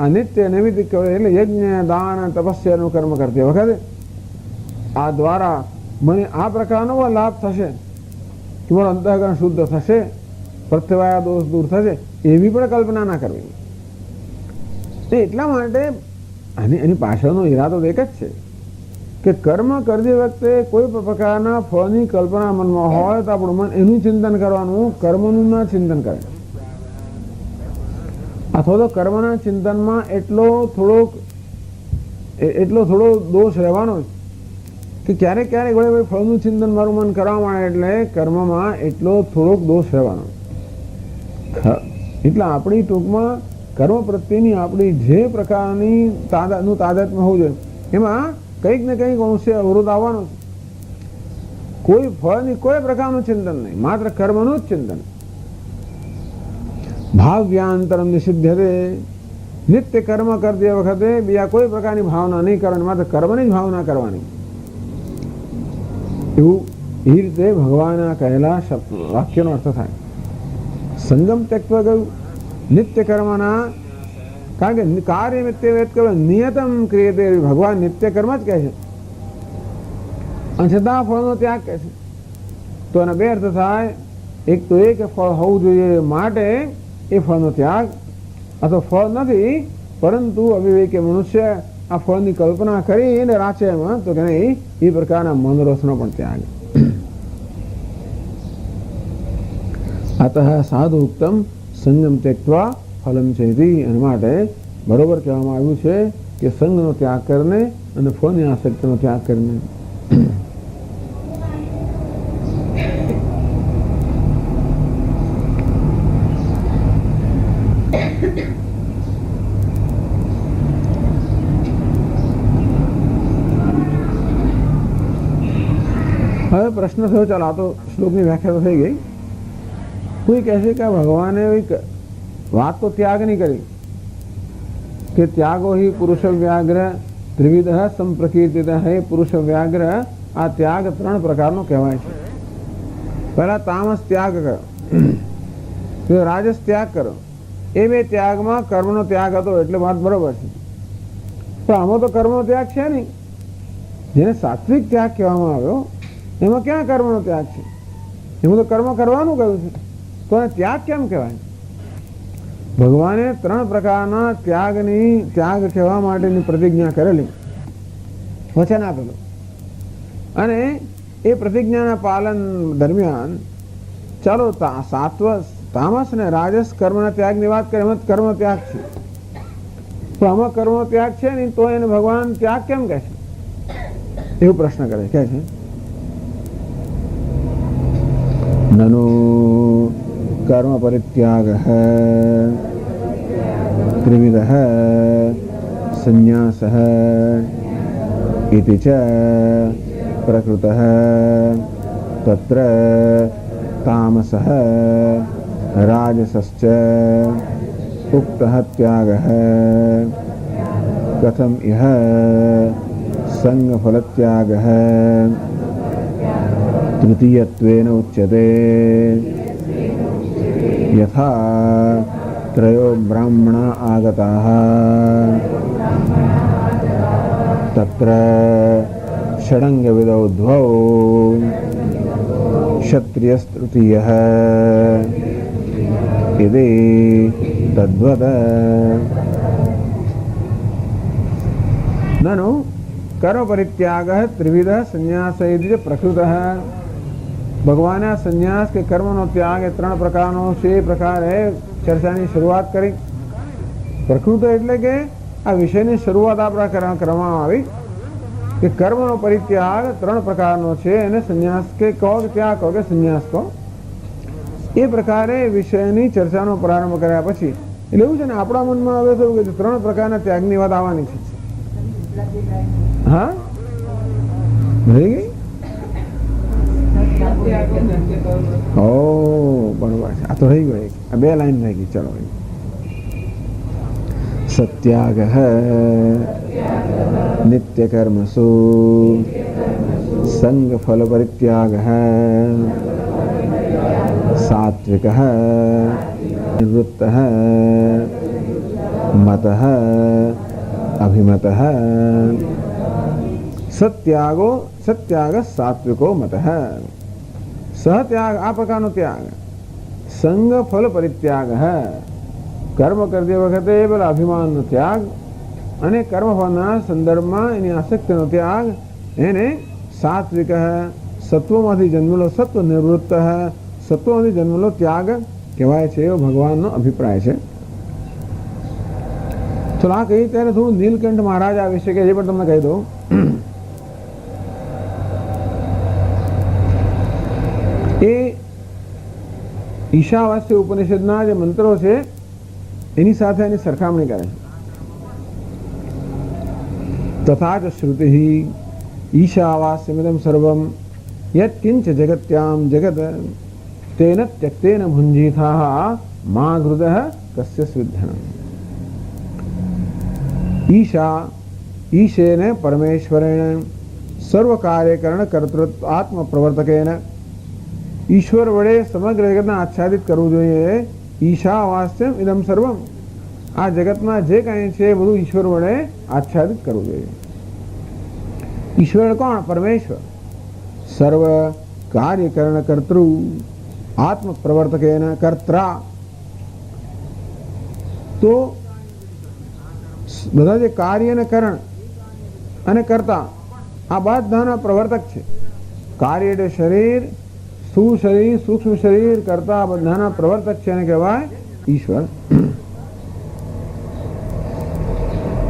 અનિત્ય નૈમિતિક એટલે યજ્ઞ દાન તપસ્યાનું કર્મ કરતી વખતે આ દ્વારા મને આ પ્રકારનો લાભ થશે કે મારું અંતઃકરણ શુદ્ધ થશે, પ્રત્યવાય દોષ દૂર થશે એવી પણ કલ્પના ના કરવી. એટલા માટે એની પાછળનો ઈરાદો એક જ છે કે કર્મ કરતી વખતે કોઈ પણ પ્રકારના ફળની કલ્પના મનમાં હોય તો આપણું મન એનું ચિંતન કરવાનું, કર્મનું ના ચિંતન કરે. અથવા તો કર્મના ચિંતનમાં એટલો થોડો દોષ રહેવાનો કે ક્યારેક ક્યારેક વળે ફળનું ચિંતન મારું મન કરવા માંડે એટલે કર્મમાં એટલો થોડોક દોષ રહેવાનો. એટલે આપણી ટૂંકમાં કર્મ પ્રત્યેની આપણી જે પ્રકારની તાદાત્મ્ય હોવું જોઈએ એમાં કંઈક ને કંઈક અંશે અવરોધ આવવાનો છે. કોઈ ફળની કોઈ પ્રકારનું ચિંતન નહીં, માત્ર કર્મનું જ ચિંતન. ભાવ્યાંતરમ નિષિધ્યતે. નિત્ય કર્મ કરતી વખતે બીજા કોઈ પ્રકારની ભાવના નહીં કરવાની, માત્ર કર્મની જ ભાવના કરવાની. એવું એ રીતે ભગવાન આ કહેલા વાક્યનો અર્થ થાય. સંગમ ત્યક્ત્વા ગયું નિત્ય કર્મના, કારણ કે કાર્ય નિત્ય વેદ કરો નિયતમ ક્રિયતે, ભગવાન નિત્ય કર્મ જ કહે છે અને છતાં ફળનો ત્યાગ કહે છે. તો એના બે અર્થ થાય. એક તો એ કે ફળ હોવું જોઈએ માટે એ ફળનો ત્યાગ, અથવા ફળ નથી પરંતુ અવિવેકી મનુષ્ય આ ફળની કલ્પના કરીને રાચે એમાં, તો કે નહીં એ પ્રકારના મનોરથનો પણ ત્યાગ. અતઃ સાધુ ઉક્તમ સંગમ ત્યક્ત્વા ફલમ ચેતી. એના માટે બરોબર કહેવામાં આવ્યું છે કે સંગનો ત્યાગ કરીને અને ફળની આસક્તિનો ત્યાગ કરીને. હવે પ્રશ્ન થયો, ચાલો આ તો શ્લોકની વ્યાખ્યા તો થઈ ગઈ. કોઈ કહેશે કે ભગવાને વાત તો ત્યાગની કરી કે ત્યાગો હિ પુરુષ વ્યાઘ્ર ત્રિવિધ સંપ્રકીર્તિત હે. પુરુષ વ્યાઘ્ર આ ત્યાગ ત્રણ પ્રકારનો કહેવાય છે. પહેલા તામસ ત્યાગ કરો, રાજસ ત્યાગ કરો. એ બે ત્યાગમાં કર્મનો ત્યાગ હતો એટલે વાત બરોબર છે. પણ આમાં તો કર્મનો ત્યાગ છે નહીં. જેને સાત્વિક ત્યાગ કહેવામાં આવ્યો એમાં ક્યાં કર્મનો ત્યાગ છે? એમાં તો કર્મ કરવાનું કહ્યું છે, તો એને ત્યાગ કેમ કહેવાય? ભગવાને ત્રણ પ્રકારના ત્યાગ કહેવા માટેની પ્રતિજ્ઞા કરેલી, વચન આપેલું, અને એ પ્રતિજ્ઞાના પાલન દરમિયાન ચાલો તામસ ને રાજસ કર્મના ત્યાગની વાત કરે, એમાં કર્મ ત્યાગ છે. તો આમાં કર્મનો ત્યાગ છે નહીં તો એને ભગવાન ત્યાગ કેમ કહે છે? એવો પ્રશ્ન કરે કે છે. નનો કર્મ પરિત્યાગ ત્રિવિધ સંન્યાસ ઇતિ ચ પ્રકૃત તત્ર તામસ રાજસશ્ચ ઉક્ત ત્યાગ કથમ ઇહ સંગફલ ત્યાગ તૃતીયત્વેન ઉચ્યતે. યથા ત્રયો બ્રાહ્મણા આગતાઃ તત્ર ષડંગવિદૌ દ્વૌ ક્ષત્રિયસ્તૃતીયઃ ઇતિ તદ્વદ. નનુ કર્મ પરિત્યાગ ત્રિવિધ સંન્યાસ ઇતિ પ્રકૃત. ભગવાને સંન્યાસ કે કર્મનો ત્યાગ એ ત્રણ પ્રકારનો છે. એ પ્રકારે ચર્ચાની શરૂઆત કરી. પ્રકૃત એટલે કે આ વિષયની શરૂઆત આપણા કરવામાં આવી કે કર્મનો પરિત્યાગ ત્રણ પ્રકારનો છે, એને સંન્યાસ કે કહો કે ત્યાગ કહો કે સંન્યાસ કહો. એ પ્રકારે વિષયની ચર્ચાનો પ્રારંભ કર્યા પછી એટલે એવું છે ને, આપણા મનમાં હવે થયું કે ત્રણ પ્રકારના ત્યાગની વાત આવવાની છે. હા, રહી ગઈ. ઓ બરોબર છે, આ તો રહી ગયો. આ બે લાઈન રહી ગઈ. ચલો, સત્યાગ નિત્ય કર્મસુ સંગ ફલ પરિત્યાગ સાત્વિક નિવૃત્ત મત અભિમત. સત્યાગ સાત્વિકો મત. સહત્યાગ આ પ્રકારનો ત્યાગ. સંગ ફલ પરિત્યાગ કર્મ કરતી વખતે પેલા અભિમાનનો ત્યાગ અને કર્મફળના સંદર્ભમાં એની આસક્તિનો ત્યાગ, એને સાત્વિક સત્વમાંથી જન્મેલો સત્વ નિવૃત્ત સત્વમાંથી જન્મેલો ત્યાગ કહેવાય છે. એવો ભગવાનનો અભિપ્રાય છે. ચલો આ કહી ત્યારે થોડું નીલકંઠ મહારાજ આ વિશે કે એ પણ તમને કહી દઉં. એ ઈશાવાસ્ય ઉપનિષદના જે મંત્રો છે એની સાથે એની સરખામણી કરે છે. તથા ચ શ્રુતિ ઈશાવાસ્યમિદં સર્વમ યત્કિંચ જગત્યામ જગત તેન ત્યક્તેન ભુંજીથાઃ મા હૃદઃ કસ્ય સ્વિદ્ધનમ. ઈશા ઈશેન પરમેશ્વરેણ સર્વ કાર્યકરણ કર્તૃત્વ આત્મ પ્રવર્તકેન, ઈશ્વર વડે સમગ્ર જગતને આચ્છાદિત કરવું જોઈએ. ઈશા વાસ્યમ ઇદમ સર્વમ, આ જગતમાં જે કાંઈ છે એ બધું ઈશ્વર વડે આચ્છાદિત કરવું જોઈએ. ઈશ્વર કોણ? પરમેશ્વર. સર્વ કાર્યકરણ કર્તૃ આત્મ પ્રવર્તકેન કર્ત્રા, તો બધા જે કાર્ય અને કરણ અને કર્તા આ બધાના પ્રવર્તક છે. કાર્ય એટલે શરીર, સ્થૂળ શરીર, સૂક્ષ્મ શરીર, કરતા બધાના પ્રવર્તક છે અને કહેવાય ઈશ્વર.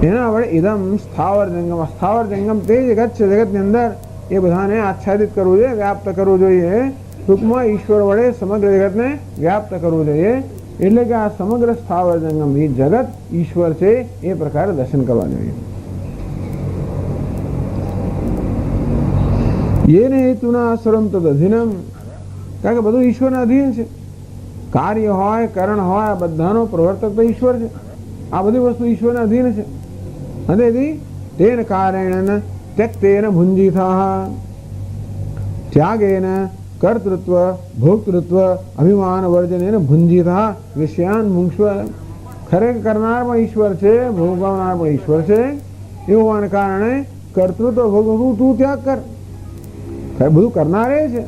એના વડે ઇદમ સ્થાવર જંગમ, સ્થાવર જંગમ તે જગત છે, જગતની અંદર એ બધાને આચ્છાદિત કરવું જોઈએ, વ્યાપ્ત કરવું જોઈએ. ટૂંકમાં ઈશ્વર વડે સમગ્ર જગતને વ્યાપ્ત કરવું જોઈએ. એટલે કે આ સમગ્ર સ્થાવર જંગમ એ જગત ઈશ્વર છે એ પ્રકારે દર્શન કરવા જોઈએ. યેને હેતુના સર્વમ તદધીનમ, કારણ કે બધું ઈશ્વરના અધીન છે. કાર્ય હોય, કરણ હોય, આ બધાનો પ્રવર્તક તો ઈશ્વર છે. આ બધી વસ્તુ ઈશ્વરના અધીન છે. અને તેન કારેણ ત્યક્તેન ભુંજીથા, ત્યાગેન કર્તૃત્વ ભોક્તૃત્વ અભિમાન વર્જનેન ભુંજીથા વિષયાન મુંક્ષ્વ. ખરેખર કરનાર પણ ઈશ્વર છે, ભોગવનાર પણ ઈશ્વર છે. એવું હોવાને કારણે કર્તૃત્વ ભોગવવું તું ત્યાગ કર. બધું કરનાર એ છે,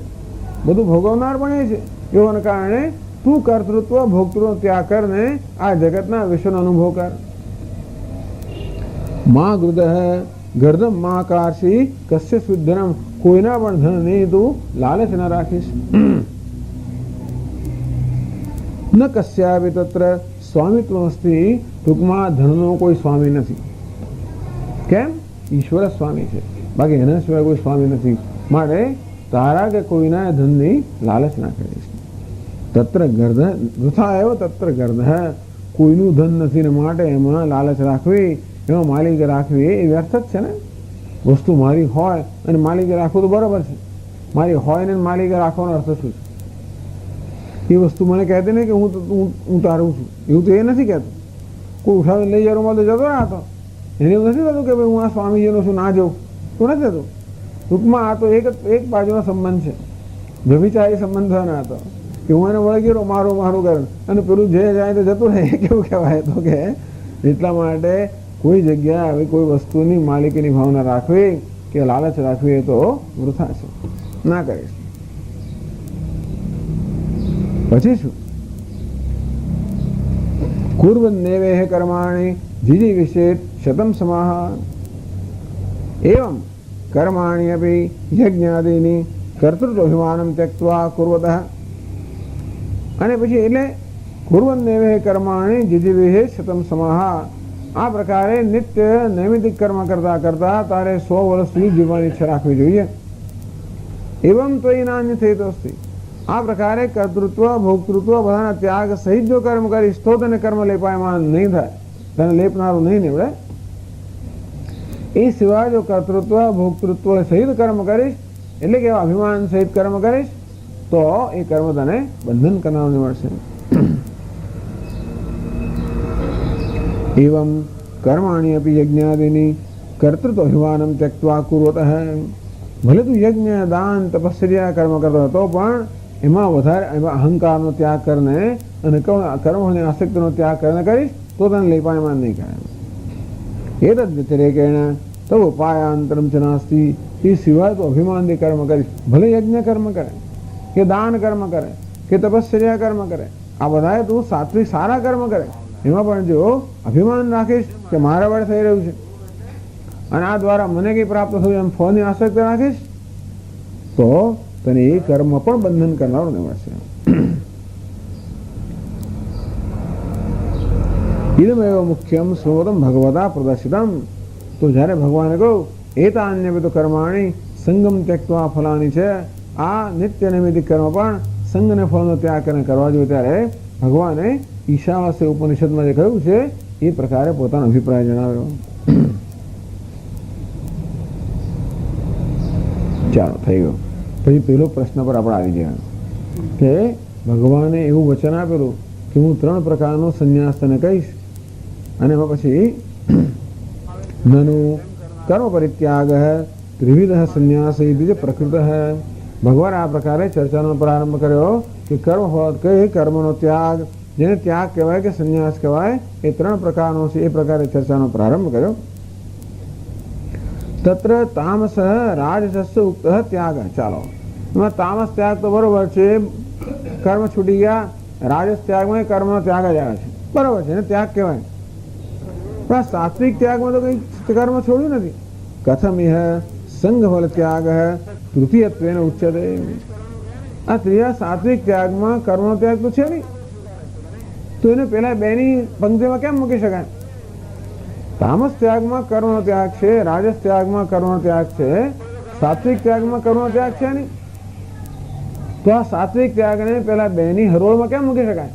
બધું ભોગવનાર પણ એ છે. એવાને કારણે તું કર્તૃત્વ ભોક્તૃત્વ ત્યાગ કરને આ જગતના વિશ્વનો અનુભવ કર. માં ગૃદહ ગર્દમ માં કાશી કશ્ય શુદ્ધનમ, કોઈના પણ ધનની તું લાલચ ન રાખીશ. ન કશ્યાપી તત્ર સ્વામિત્વ અસ્તિ, ટૂંકમાં ધનનો કોઈ સ્વામી નથી. કેમ? ઈશ્વર સ્વામી છે, બાકી એના સિવાય કોઈ સ્વામી નથી. માટે તારા કે કોઈના ધનની લાલચ ના કરીશ. તત્ર ગર્ધ વૃથા એવો તત્ર ગર્ધ, કોઈનું ધન નથી ને માટે એમાં લાલચ રાખવી, એમાં માલિકી રાખવી એ વ્યર્થ જ છે ને. વસ્તુ મારી હોય અને માલિકી રાખવું તો બરાબર છે. મારી હોય ને માલિકી રાખવાનો અર્થ શું છે? એ વસ્તુ મને કહેતી નહીં કે હું તારું છું, એવું તો એ નથી કહેતું. કોઈ ઉઠાવીને લઈ જવાનું તો જતો ના હતો. એને એવું નથી થતું કે ભાઈ હું આ સ્વામીજીનો છું, ના જવું તો નથી થતું. ટૂંકમાં આ તો એક બાજુનો સંબંધ છે, વ્યભિચારી સંબંધ થયો ના હતો કે હું એને વળગેલો મારું મારું કર અને પેલું જે જાય તો જતું રહે. કેવું કહેવાય તો કે એટલા માટે કોઈ જગ્યા આવી કોઈ વસ્તુની માલિકીની ભાવના રાખવી કે લાલચ રાખવી એ તો વૃથા છે, ના કરીશ. પછી શું? કુર્વન્નેવેહ કર્માણિ જીજી વિશેષ શતમ સમાહ, એવમ કર્માણિ અપી યજ્ઞાદિની કર્તૃત્વાભિમાનમ ત્યક્ત્વા કુર્વતઃ. અને પછી એટલે કુર્વન્નેવેહ કર્માણિ જીજી વિશેષ શતમ સમાહ, આ પ્રકારે નિત્ય નૈમિતિક કર્મ કરતા કરતા તારે 100 વર્ષ સુધી જીવવાની ઈચ્છા રાખવી જોઈએ. એવમ તો એ નાન્ય થઈ તો આ પ્રકારે કર્તૃત્વ ભોક્તૃત્વ બધાના ત્યાગ સહિત જો કર્મ કરીશ તો તને કર્મ લેપાયમાન નહીં થાય, તને લેપનારું નહીં નીવડે. એ સિવાય જો કર્તૃત્વ ભોક્તૃત્વ સહિત કર્મ કરીશ એટલે કે અભિમાન સહિત કર્મ કરીશ તો એ કર્મ તને બંધન કરનારું નીવડશે. एवं कर्माणि अपि यज्ञादिनी कर्तृत्व अभिमानम त्यक्त्वा कुर्वतः, भले તું યજ્ઞ દાન તપસ્યા કર્મ કરતો હતો પણ એમાં વધારે એમાં અહંકારનો ત્યાગ કરીને અને કર્મોની આસક્તિનો ત્યાગ કરીને કરીશ તો તને લેપાયમાન નહીં કરે. એ તદ વ્યતિરેકેણ તો ઉપાયાંતરમ ચ નાસ્તિ, એ સિવાય તો અભિમાનથી કર્મ કરીશ. ભલે યજ્ઞ કર્મ કરે કે દાન કર્મ કરે કે તપસ્યા કર્મ કરે, આ બધાએ તું સાત્વિક સારા કર્મ કરે, એમાં પણ જો અભિમાન રાખીશ કે મારા વડે થઈ રહ્યું છે અને આ દ્વારા મને કંઈ પ્રાપ્ત થયું એમ ફળની આસક્તિ રાખીશ તો તને એ કર્મ પણ બંધન કરનારું નીવડશે. ઇદમેવ મુખ્યમ શ્રોતમ ભગવતા પ્રદર્શિતમ, તો જ્યારે ભગવાને કહ્યું એતાન્ય તો કર્માણી સંગમ ત્યક્ત્વા ફલાની છે, આ નિત્ય નૈમિતિક કર્મ પણ સંગ અને ફળનો ત્યાગ કરીને કરવા જોઈએ, ત્યારે ભગવાને ઈશાવાસ્ય ઉપનિષદમાં જે કહ્યું છે એ પ્રકારે પોતાનો અભિપ્રાય જણાવ્યો. ચાલો થઈ ગયો. પછી પેલો પ્રશ્ન પર આપણે આવી ગયા કે ભગવાને એવું વચન આપેલું કે હું 3 પ્રકારનો સંન્યાસ તને કહીશ, અને એમાં પછી નનુ કર્મ પરિત્યાગ ત્રિવિધ સંન્યાસ એ પ્રકૃત હૈ. ભગવાન આ પ્રકારે ચર્ચાનો પ્રારંભ કર્યો કે કર્મ હોત કે કર્મનો ત્યાગ, જેને ત્યાગ કહેવાય કે સંન્યાસ કહેવાય, એ ત્રણ પ્રકારનો છે. એ પ્રકારે ચર્ચાનો પ્રારંભ કર્યો. તત્ર તામસ રાજસ ઉક્ત ત્યાગ. ચાલો, એમાં તામસ ત્યાગ તો બરોબર છે, કર્મ છૂટી ગયા. રાજસ ત્યાગમાં કર્મનો ત્યાગ જ આવે છે, બરોબર છે, એને ત્યાગ કહેવાય. પણ સાત્વિક ત્યાગમાં તો કઈ કર્મ છોડ્યું નથી. કથમ ઇહ સંઘફલ ત્યાગ તૃતીયત્વેન ઉચ્યતે. આ ત્રીજા સાત્વિક ત્યાગમાં કર્મનો ત્યાગ તો છે નહીં, તો એને પેલા બેની પંક્તિમાં કેમ મૂકી શકાય? તામસ ત્યાગમાં કર્મનો ત્યાગ છે, રાજસ ત્યાગમાં કર્મનો ત્યાગ છે, સાત્વિક ત્યાગમાં કર્મનો ત્યાગ છે નહીં, તો આ સાત્વિક ત્યાગને પેલા બેની હરોળમાં કેમ મૂકી શકાય?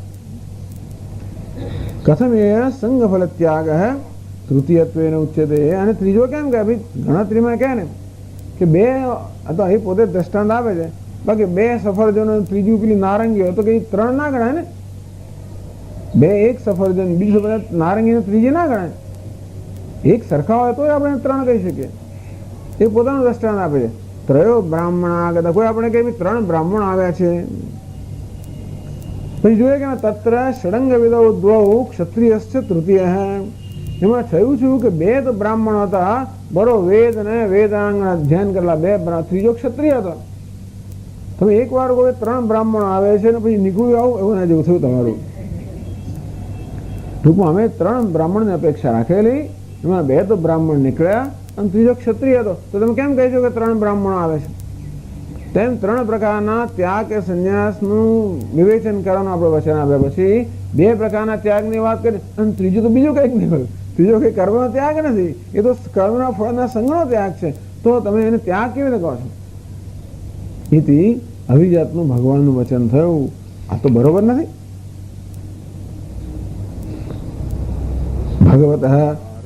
કથમ એ સંઘફલ ત્યાગ તૃતીયત્વેન ઉચ્યતે. અને ત્રીજો કેમ કે ભાઈ ગણતરીમાં કહે ને કે બે, તો એ પોતે દ્રષ્ટાંત આપે છે, બાકી બે સફરજનો ત્રીજું પેલી નારંગી હોય તો કઈ ત્રણ ના ગણાય ને? બે, એક સફરજન બીજું સફરજન નારંગી ત્રીજી ના ગણાય. એક સરખા હોય તો આપણે ત્રણ કહી શકીએ. એ પોતાનું દ્રષ્ટાંત આપે છે. ત્રયો બ્રાહ્મણ આગળ કોઈ આપણે કઈ ત્રણ બ્રાહ્મણ આવ્યા છે. પછી જોઈએ કે તત્ર ષડંગ વિદો દ્વૌ ક્ષત્રિયશ્ચ તૃતીય. એમાં થયું છું કે બે તો બ્રાહ્મણ હતા, બરો વેદ અને વેદાંગ ધ્યાન કરેલા, બે, ત્રીજો ક્ષત્રિય હતો. તમે એક વાર કોઈ ત્રણ બ્રાહ્મણ આવે છે ને પછી નીકળ્યું આવું, એવું ના જેવું થયું તમારું. ટૂંકમાં અમે ત્રણ બ્રાહ્મણની અપેક્ષા રાખેલી, એમાં બે તો બ્રાહ્મણ નીકળ્યા અને ત્રીજો ક્ષત્રિય હતો, તો તમે કેમ કહેશો કે ત્રણ બ્રાહ્મણો આવે છે? તેમ ત્રણ પ્રકારના ત્યાગ કે સંન્યાસનું વિવેચન કરવાનું આપણે વચન આપ્યા પછી બે પ્રકારના ત્યાગની વાત કરી, અને ત્રીજું તો બીજું કંઈક નહીં હોય. ત્રીજો કંઈ કર્મનો ત્યાગ નથી, એ તો કર્મના ફળના સંગનો ત્યાગ છે. તો તમે એને ત્યાગ કેવી રીતે કહો છો? એથી અભિજાતનું ભગવાનનું વચન થયું, આ તો બરોબર નથી. ભગવત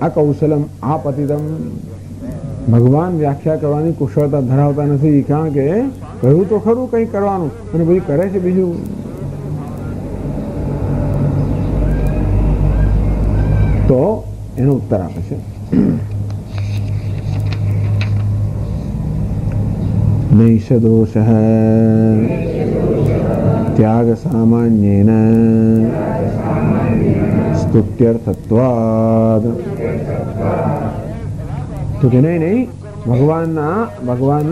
આ કૌશલમ આ પતિતમ. ભગવાન વ્યાખ્યા કરવાની કુશળતા ધરાવતા નથી, કારણ કે કહ્યું તો ખરું કંઈ કરવાનું અને પછી કરે છે બીજું. તો એનો ઉત્તર આપે છે નૈષ દોષ ત્યાગ સામાન્યેન સ્તુત્યર્થત્વાદ. તો કે નહીં, ભગવાનના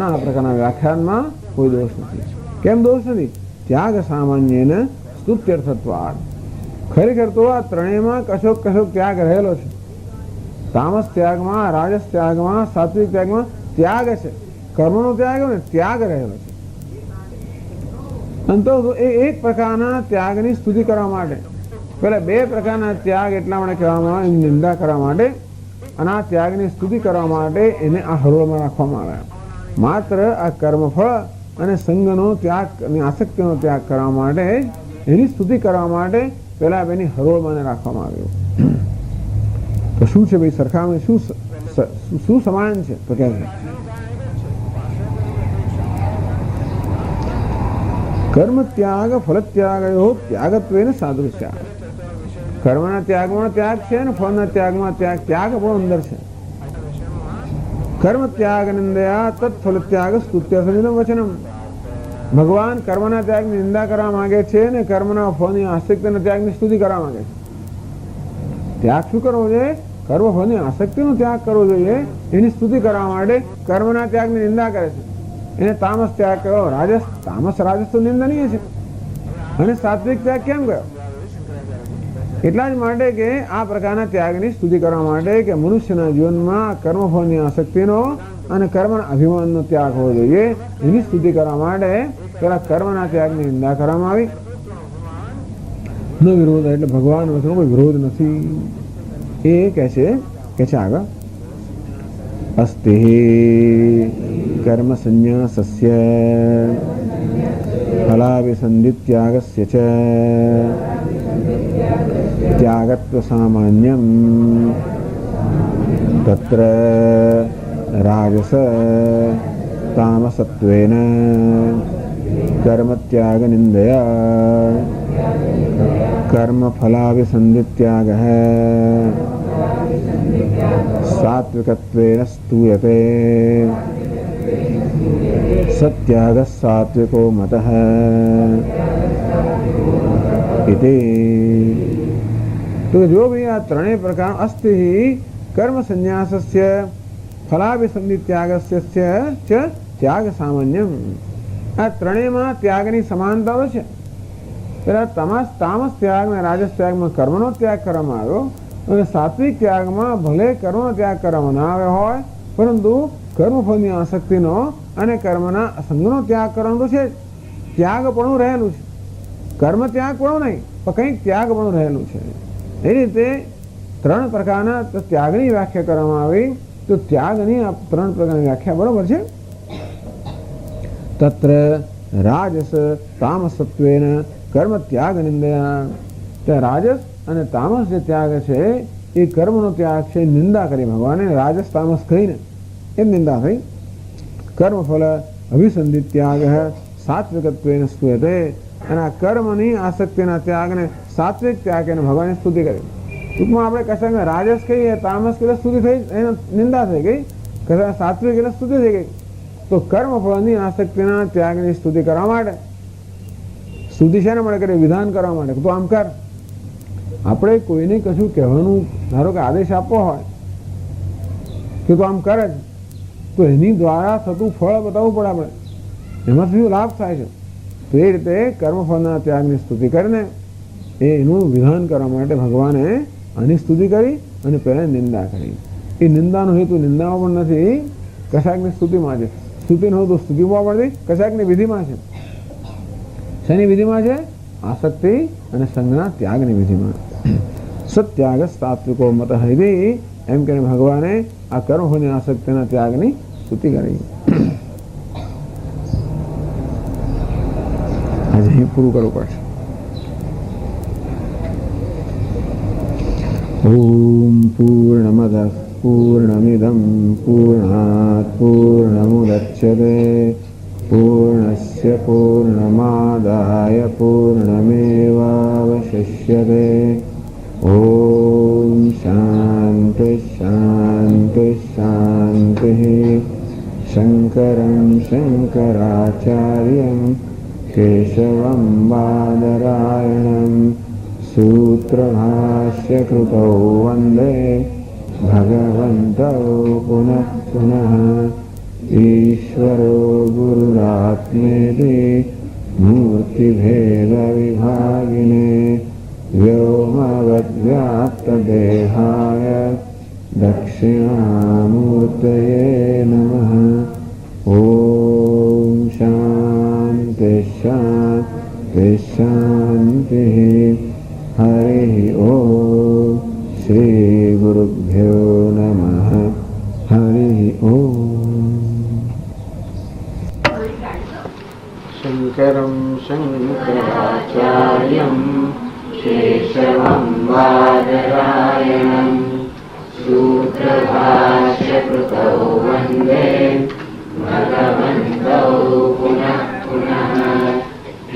આ પ્રકારના વ્યાખ્યાનમાં કોઈ દોષ નથી. કેમ દોષ નથી? ત્યાગ સામાન્યેન સ્તુત્યર્થત્વાદ. ખરેખર તો આ ત્રણેયમાં કશોક ત્યાગ રહેલો છે. તામસ ત્યાગમાં, રાજસ ત્યાગમાં, સાત્વિક ત્યાગમાં ત્યાગ છે. કર્મનો ત્યાગ ને ત્યાગ રહેલો છે. અને તો એ એક પ્રકારના ત્યાગની સ્તુતિ કરવા માટે, પેલા બે પ્રકારના ત્યાગ એટલા માટે કહેવામાં આવે, એની નિંદા કરવા માટે અને આ ત્યાગની સ્તુતિ કરવા માટે એને આ હરોળમાં રાખવામાં આવ્યા. માત્ર આ કર્મફળ અને સંગનો ત્યાગ અને આસક્તિનો ત્યાગ કરવા માટે, એની સ્તુતિ કરવા માટે પેલા બેની હરોળમાં રાખવામાં આવ્યો. તો શું છે ભાઈ સરખામણી, શું સમાન છે? તો કે કર્મ ત્યાગ ફલ ત્યાગ ત્યાગત્વેન સાદૃશ્ય. કર્મના ત્યાગમાં ત્યાગ છે ને ફળના ત્યાગમાં ત્યાગ. ત્યાગ આપણો અંદર છે. કર્મ ત્યાગ નિંદયા તત્ફલ ત્યાગ સ્તુત્યર્થમિદં વચનમ. ભગવાન કર્મના ત્યાગની નિંદા કરવા માંગે છે ને કર્મના ફળની આસક્તિના ત્યાગની સ્તુતિ કરવા માંગે છે. ત્યાગ શું કરવો જોઈએ? કર્મ ફળની આસક્તિનો ત્યાગ કરવો જોઈએ, એની સ્તુતિ કરવા માટે કર્મના ત્યાગની નિંદા કરે છે. એને તામસ ત્યાગ કયો? તામસ રાજસ તો નિંદનીય છે. અને સાત્વિક ત્યાગ કેમ ગયો? એટલા જ માટે કે આ પ્રકારના ત્યાગની સ્તુતિ કરવા માટે કે મનુષ્યના જીવનમાં કર્મફળની આસક્તિનો અને કર્મના અભિમાનનો ત્યાગ હોવો જોઈએ. એની સ્તુતિ કરવા માટે પેલા કર્મના ત્યાગની નિંદા કરવામાં આવી. ન વિરોધ, એટલે ભગવાન વચનો કોઈ વિરોધ નથી. એ કહે છે આગળ અસ્તિ કર્મ સંન્યાસસ્ય ફલાવિસંધિત્યાગસ્ય ચ ત્યાગત્વ સામાન્યમ તત્ર રાજસ તામસત્વેન કર્મ ત્યાગ નિંદયા કર્મ ફલાવિસંધિત્યાગ સાત્વિકત્વેન સ્તુયતે. सत्याग सात्विको मतः इति। तो जो भी आ त्रणेय प्रकार अस्ति ही कर्म संन्यासस्य फलाभिसंधि त्यागस्य च त्याग सामान्यम। आ त्रणेयમાં ત્યાગની સમાનતાઓ છે। પેલા તામસ ત્યાગ અને રાજસ ત્યાગમાં કર્મનો ત્યાગ કરવામાં આવ્યો અને સાત્વિક ત્યાગમાં ભલે કર્મનો ત્યાગ કરવામાં ના આવ્યો હોય પરંતુ કર્મફળની આસક્તિનો અને કર્મના સંગનો ત્યાગ કરવાનો તો છે। ત્યાગપણું રહેલું છે, કર્મ ત્યાગપણું નહીં પણ કંઈક ત્યાગપણું રહેલું છે। એ રીતે ત્રણ પ્રકારના ત્યાગની વ્યાખ્યા કરવામાં આવી। તો ત્યાગની આ ત્રણ પ્રકારની વ્યાખ્યા બરોબર છે। तत्र राजस तामसत्वेन कर्म त्याग निंदा। त्या राजस અને તામસ જે ત્યાગ છે એ કર્મનો ત્યાગ છે, નિંદા કરી ભગવાને રાજસ તામસ કહીને એ નિંદા થઈ। કર્મફલ અભિસંધિ ત્યાગ સાત્વિકત્વેન સ્તુયતે। અને આ કર્મની આસક્તિના ત્યાગને સાત્વિક ત્યાગ એને ભગવાને સ્તુતિ કરી। ટૂંકમાં આપણે કશાક રાજસ કહીએ તામસ એટલે સ્તુતિ થઈ, એને નિંદા થઈ ગઈ, કશાક સાત્વિક એટલે સ્તુતિ થઈ ગઈ। તો કર્મફળની આસક્તિના ત્યાગની સ્તુતિ કરવા માટે સ્તુતિ શેના માટે કરે? વિધાન કરવા માટે। તો આમ કર, આપણે કોઈને કશું કહેવાનું, ધારો કે આદેશ આપવો હોય કે તો આમ કરે, તો એની દ્વારા થતું ફળ બતાવવું પડે આપણે, એમાં શું લાભ થાય છે। તો એ રીતે કર્મફળના ત્યાગની સ્તુતિ કરીને એનું વિધાન કરવા માટે ભગવાને આની સ્તુતિ કરી અને પહેલા નિંદા કરી। એ નિંદાનો હેતુ નિંદામાં પણ નથી, કશાકની સ્તુતિમાં છે। સ્તુતિનો હેતુ સ્તુતિમાં પણ નથી, કશાકની વિધિમાં છે। શેની વિધિમાં છે? આસક્તિ અને સંજ્ઞા ત્યાગની વિધિમાં। સત્યાગ સાત્વિકો મત હૈદી એમ કરીને ભગવાને આ કર્મફળની આસક્તિના ત્યાગની સ્તુતિ કરી। આજે અહીં પૂરું કરવું પડશે। ઓમ પૂર્ણમદ પૂર્ણમિદં પૂર્ણાત પૂર્ણમુદચ્યતે પૂર્ણસ્ય પૂર્ણમાદાય પૂર્ણમેવાવશિષ્યતે। ઓમ શાંતિ શાંતિ શાંતિ। શંકરં શંકરાચાર્યં કેશવં બાદરાયણં सूत्रभाष्यकृतौ वन्दे भगवन्तौ पुनः पुनः। ईश्वरो गुरुरात्मेति मूर्तिभेदविभागिने व्योमवद्व्याप्तदेहाय दक्षिणामूर्तये नमः। ॐ शान्ति शान्ति शान्तिः। हरि ओम। श्री गुरुभ्यो नमः। हरि ओम। शंकरं शंकराचार्यं केशवं बादरायणं सूत्रभाष्यकृतौ वन्दे भगवन्तौ पुनः पुनः।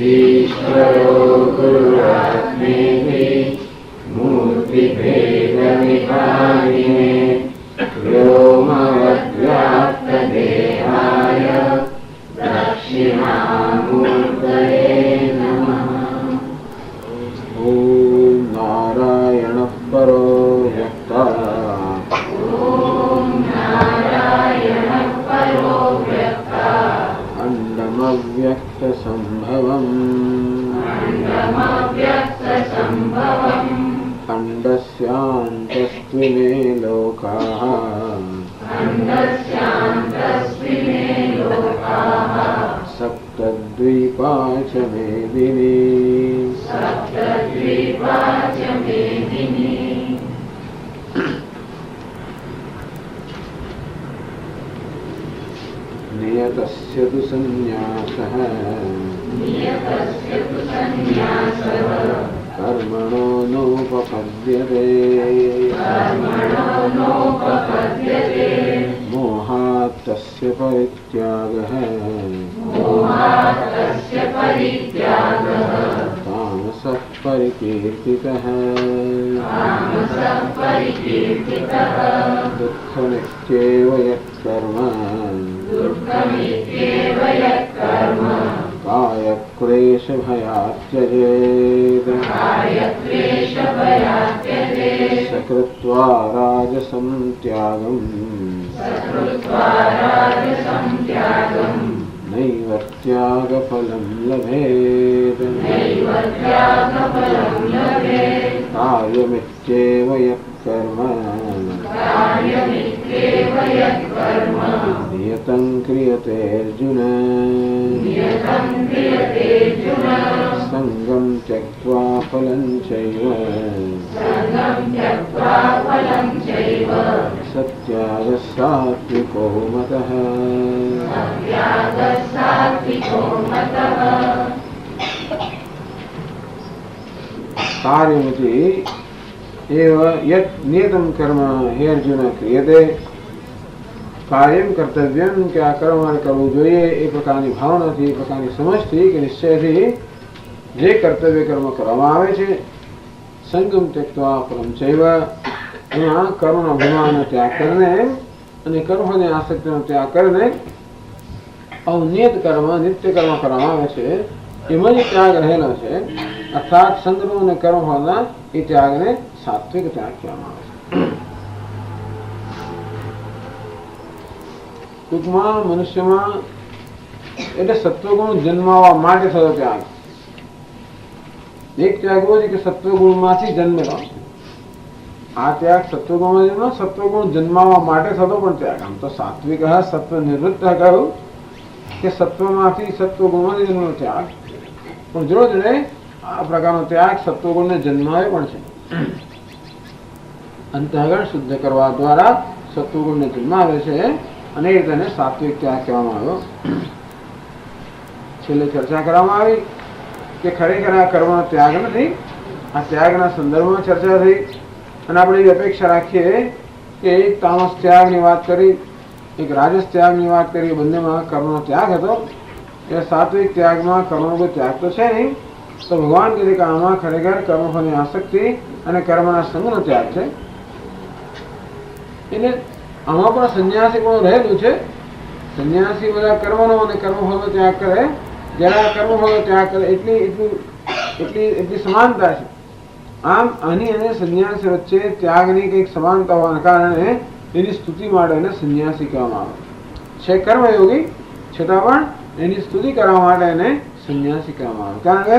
ईश्वरो गुरुरात्मेति मूर्तिभेदविभागिने व्योमवद्व्याप्तदेहाय दक्षिणामूर्तये नमः। ॐ नारायणः परो व्यक्तः। ॐ नारायणः परो व्यक्तः। अण्डमव्यक्तसम्भवम् अण्डस्यान्तस्त्विमे लोकाः सप्तद्वीपा च मेदिनी। नियतस्य तु संन्यासः कर्मणो नोपपद्यते। मोहात् तस्य परित्यागः तामसः परिकीर्तितः। दुःखमित्येव यत्कर्म कार्यक्लेशभयात् त्यजेत् सकृत्वा राजसं त्यागम् नैव त्यागफलं लभेत् कार्यमित्येव यत्कर्म नियतं क्रियते अर्जुन संगं त्यक्त्वा फलं चैव सत्यागः सात्विको मतः। कार्यमिति एव यत् नियतं कर्म हे अर्जुन क्रियते कार्यम कर्तव्यम क्या कर्म करવું જોઈએ એ પ્રકારની ભાવનાથી એ પ્રકારની સમજથી કે નિશ્ચયથી જે કર્તવ્ય કર્મ કરવામાં આવે છે સંગમ ત્યક્ત્વા ફલમ ચૈવ એમાં કર્મનો અભિમાનનો ત્યાગ કરીને અને કર્મોની આસક્તિનો ત્યાગ કરીને અનિયત કર્મ નિત્ય કર્મ કરવામાં આવે છે એમાં જે ત્યાગ રહેલો છે અર્થાત સંગનો અને કર્મોના એ ત્યાગને સાત્વિક ત્યાગ કહેવામાં આવે છે। ટૂંકમાં મનુષ્યમાં એટલે સત્વગુણ જન્માવા માટે થતો ત્યાગ એક ત્યાગ એવો છે કે સત્વગુણમાંથી જન્મેલો આ ત્યાગ સત્વગુણ જન્મ સત્વગુણ જન્માવા માટે થતો પણ ત્યાગ આમ તો સાત્વિક સત્વ નિવૃત્ત કહ્યું કે સત્વમાંથી સત્વગુણમાં જન્મેલો ત્યાગ પણ જો જણે આ પ્રકારનો ત્યાગ સત્વગુણને જન્માવે પણ છે અંતઃકરણ શુદ્ધ કરવા દ્વારા સત્વગુણને જન્માવે છે અને તેને સાત્વિક ત્યાગ કહેવામાં આવ્યો। છેલ્લે ચર્ચા કરવામાં આવી કે ખરેખર આ કર્મનો ત્યાગ નથી આ ત્યાગના સંદર્ભમાં ચર્ચા થઈ અને આપણે એવી અપેક્ષા રાખીએ કે એક તામસ ત્યાગની વાત કરી એક રાજસ ત્યાગની વાત કરી બંનેમાં કર્મનો ત્યાગ હતો એ સાત્વિક ત્યાગમાં કર્મનો કોઈ ત્યાગ તો છે નહીં તો ભગવાન કહે કે આમાં ખરેખર કર્મફળની આસક્તિ અને કર્મના સંગનો ત્યાગ છે એટલે આમાં પણ સંન્યાસી પણ રહેલું છે સંન્યાસી બધા કર્મનો અને કર્મફળનો ત્યાગ કરે જ્યારે આ કર્મફળનો ત્યાગ કરે એટલી સમાનતા છે આમ આની અને સંન્યાસી વચ્ચે ત્યાગની કંઈક સમાનતા હોવાના કારણે એની સ્તુતિ માટે એને સંન્યાસી કહેવામાં આવે છે કર્મયોગી છતાં પણ એની સ્તુતિ કરવા માટે એને સંન્યાસી કહેવામાં આવે કારણ કે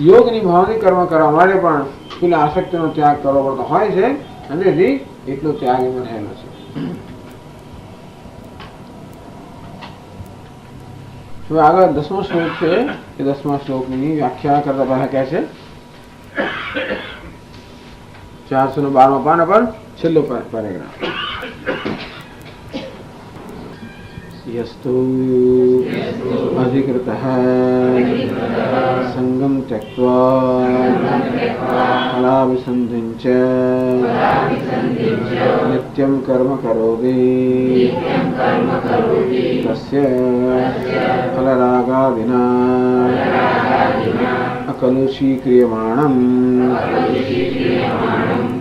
યોગની ભાવની કર્મ કરવા માટે પણ પેલા આસક્તિનો ત્યાગ કરવો પડતો હોય છે અને તેથી એટલો ત્યાગ એમાં રહેલો છે। હવે આગળ 10મો શ્લોક છે એ 10મા શ્લોકની વ્યાખ્યા કરતા પહેલા કહે છે 412મા પાના પર છેલ્લો પેરેગ્રાફ यस्तु अधिकृतः संगम त्यक्त्वा फलाभिसन्धिं च नित्यं कर्म करोति तस्य फलरागादिना अकलुषीक्रियमाणम्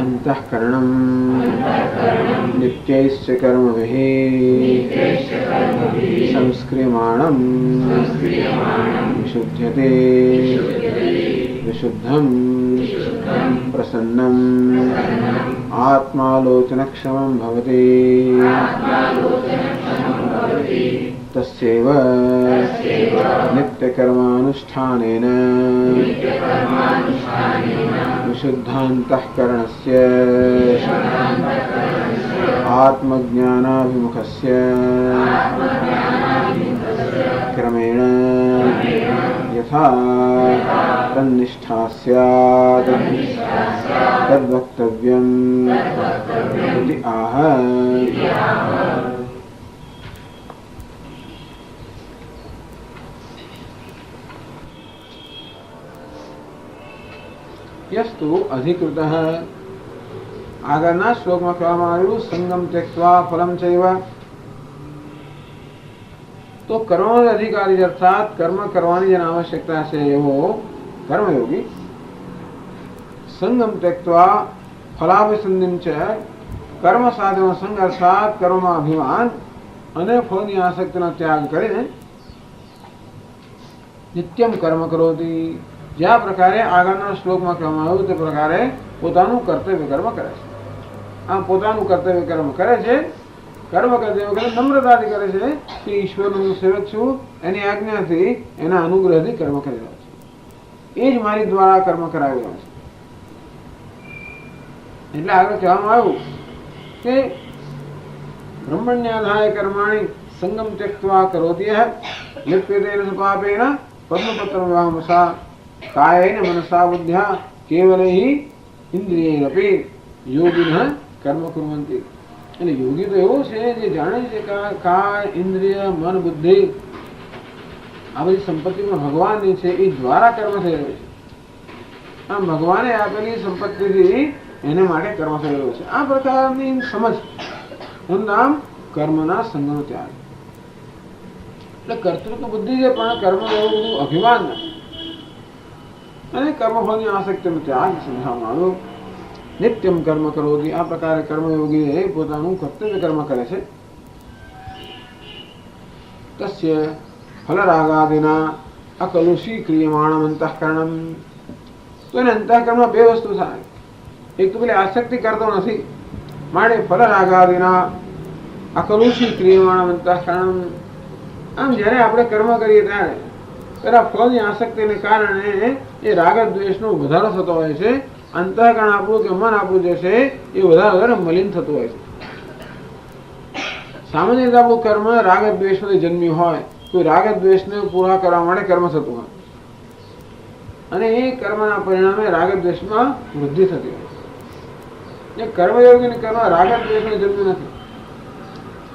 अंतःकरणं नित्यैश्च कर्मभिः संस्क्रियमाणं विशुध्यते विशुद्धं प्रसन्नं आत्मालोचनक्षमं भवति तस्यैव नित्यकर्मानुष्ठानेन विशुद्धान्तःकरणस्य आत्मज्ञानाभिमुखस्य क्रमेण यथा तन्निष्ठा स्यात् तद्वक्तव्यम् इति आह। यस्तु अधिकृतः આગળના શ્લોકમાં કહેવામાં આવ્યું સંગમ ત્યક્ત્વા ફલમ ચૈવ તો કર્મનો અધિકારી અર્થાત કર્મ કરવાની જેને આવશ્યકતા છે એવો કર્મયોગી સંગમ ત્યક્ત્વા ફલાભિસંધિમ છે કર્મ સાથેનો સંગ અર્થાત કર્મમાં અભિમાન અને ફળની આસક્તિનો ત્યાગ કરીને નિત્યમ કર્મ કરોતી, જ્યાં પ્રકારે આગળના શ્લોકમાં કહેવામાં આવ્યું તે પ્રકારે પોતાનું કર્તવ્ય કર્મ કરે છે. આમ પોતાનું કર્તવ્ય કર્મ કરે છે. કર્મ કરતી વખતે નમ્રતાથી કરે છે કે ઈશ્વરનો હું સેવક છું, એની આજ્ઞાથી એના અનુગ્રહથી કર્મ કરી રહ્યો છું, એ જ મારી દ્વારા કર્મ કરાવી રહ્યો છે. એટલે આગળ કહેવામાં આવ્યું કે બ્રહ્મણ્યાધાય કર્માણી સંગમ ત્યક્ત્વા કરોતી લિપ્યતે પાપેન પદ્મપત્ર વામસા કાયેન મનસા બુદ્ધ્યા કેવલૈ ઇન્દ્રિયૈરપી યોગિનઃ કર્મ કુર્વન્તિ. એટલે યોગી તો એવો છે જે જાણે છે કે કાય, ઇન્દ્રિય, મન, બુદ્ધિ આ બધી સંપત્તિ પણ ભગવાનની છે, એ દ્વારા કર્મ થઈ રહ્યો છે. આમ ભગવાને આપેલી સંપત્તિથી એને માટે કર્મ થઈ રહ્યો છે. આ પ્રકારની સમજ એનું નામ કર્મના સંગનો ત્યાગ. એટલે કર્તૃત્વ બુદ્ધિ છે પણ કર્મ એવું બધું અભિમાન નથી અને કર્મફળની આસક્તિનો ત્યાગ સમજાવવામાં આવ્યો. નિત્યમ કર્મ કરોતી, આ પ્રકારે કર્મયોગી પોતાનું કર્તવ્ય કર્મ કરે છે. તસ્ય ફલરાગાદિના અકલુષી ક્રિયમાણમ અંતઃકરણમ. તો એને અંતઃકરણમાં બે વસ્તુ થાય. એક તો પેલી આસક્તિ કરતો નથી માટે ફલરાગાદિના અકલુષી ક્રિયમાણમ અંતઃકરણમ. આમ જ્યારે આપણે કર્મ કરીએ ત્યારે પેલા ફળની આસક્તિને કારણે એ રાગ દ્વેષનો વધારો થતો હોય છે. અંતઃકરણ આપણું કે મન આપણું જે છે એ વધારે મલિન થતું હોય છે. સામાન્ય રીતે આપણું કર્મ રાગ દ્વેષમાંથી જન્મ્યું હોય, કોઈ રાગ દ્વેષને પૂરા કરવા માટે કર્મ થતું હોય અને એ કર્મના પરિણામે રાગ દ્વેષમાં વૃદ્ધિ થતી હોય. એ કર્મયોગીને કર્મ રાગ દ્વેષમાં જન્મ્યું નથી.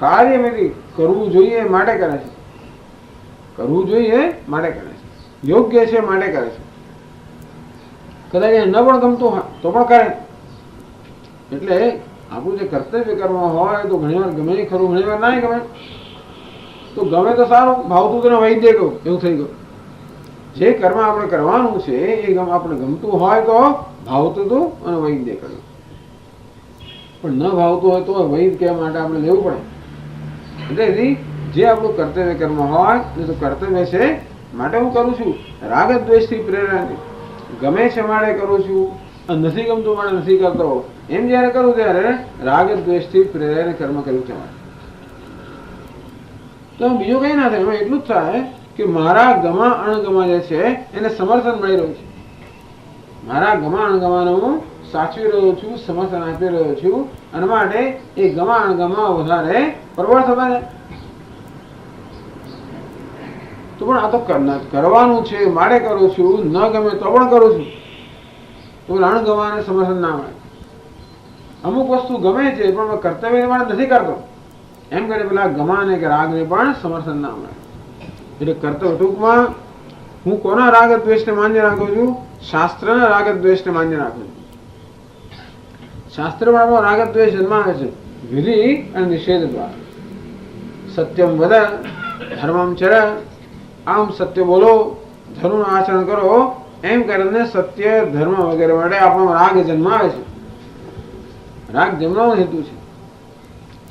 કાર્યમેથી કરવું જોઈએ માટે કરે છે, કરવું જોઈએ માટે કરે છે, યોગ્ય છે માટે કરે છે. કદાચ ન પણ ગમતું હોય તો પણ કરે. એટલે આપણું જે કર્તવ્ય કર્મ હોય તો ઘણીવાર ગમે ખરું, ઘણીવાર ના ગમે. તો ગમે તો સારું, ભાવતું તો વૈદ્ય કહું એવું થઈ ગયું. જે કર્મ આપણે કરવાનું છે એ આપણે ગમતું હોય તો ભાવતું હતું અને વૈદ્ય કર્યું, પણ ન ભાવતું હોય તો વૈદ કહેવા માટે આપણે લેવું પડે. એટલે જે આપણું કર્તવ્ય કર્મ હોય એ તો કર્તવ્ય છે માટે હું કરું છું, રાગ દ્વેષથી પ્રેરણાથી. ગમે છે માટે કરું છું અને નથી ગમતું માટે નથી કરતો, એમ જયારે કરું ત્યારે રાગ દ્વેષથી પ્રેરાઈને કર્મ કર્યું છે. તો બીજું કઈ ના થાય, એમાં એટલું જ થાય કે મારા ગમા અણગમા જે છે એને સમર્થન મળી રહ્યું છે. મારા ગમા અણગમાનું હું સાચવી રહ્યો છું, સમર્થન આપી રહ્યો છું અને માટે એ ગમા અણગમા વધારે પ્રબળ થતા જાય. તો પણ આ તો કરવાનું છે મારે કરું છું, ન ગમે તો પણ કરું છું, તો અણગમાને સમર્થન ના મળે. અમુક વસ્તુ ગમે છે પણ કર્તવ્ય માટે નથી કરતો એમ કરે પેલા ગમાને કે રાગને પણ સમર્થન ના મળે. એટલે કર્તવ્ય ટૂંકમાં હું કોના રાગ દ્વેષને માન્ય રાખું છું? શાસ્ત્રના રાગ દ્વેષને માન્ય રાખું છું. શાસ્ત્રમાં આપણો રાગ દ્વેષ જન્માવે છે વિધિ અને નિષેધ દ્વારા. સત્યમ વદ ધર્મમ ચર, આમ સત્ય બોલો, ધર્મનું આચરણ કરો, એમ કરીને સત્ય ધર્મ વગેરે માટે આપણો રાગ જન્માવે છે. રાગ જન્મવાનો હેતુ છે.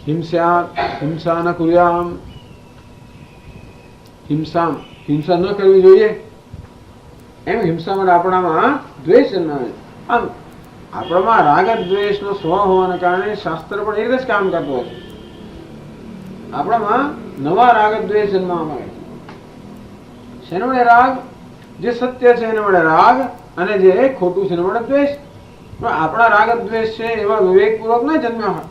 હિંસા ન કુર્યામ, હિંસા ન કરવી જોઈએ એમ હિંસા માટે આપણામાં દ્વેષ જન્માવે. આમ આપણામાં રાગ દ્વેષનો સ્વભાવ હોવાને કારણે શાસ્ત્ર પણ એ રીતે જ કામ કરતું હોય છે. આપણામાં નવા રાગ દ્વેષ જન્માવા માંગે છે. શેના વડે રાગ? જે સત્ય છે એના વડે રાગ અને જે ખોટું છે એના વડે દ્વેષ. આપણા રાગ દ્વેષ છે એવા વિવેકપૂર્વક ના જન્મ્યા હોય.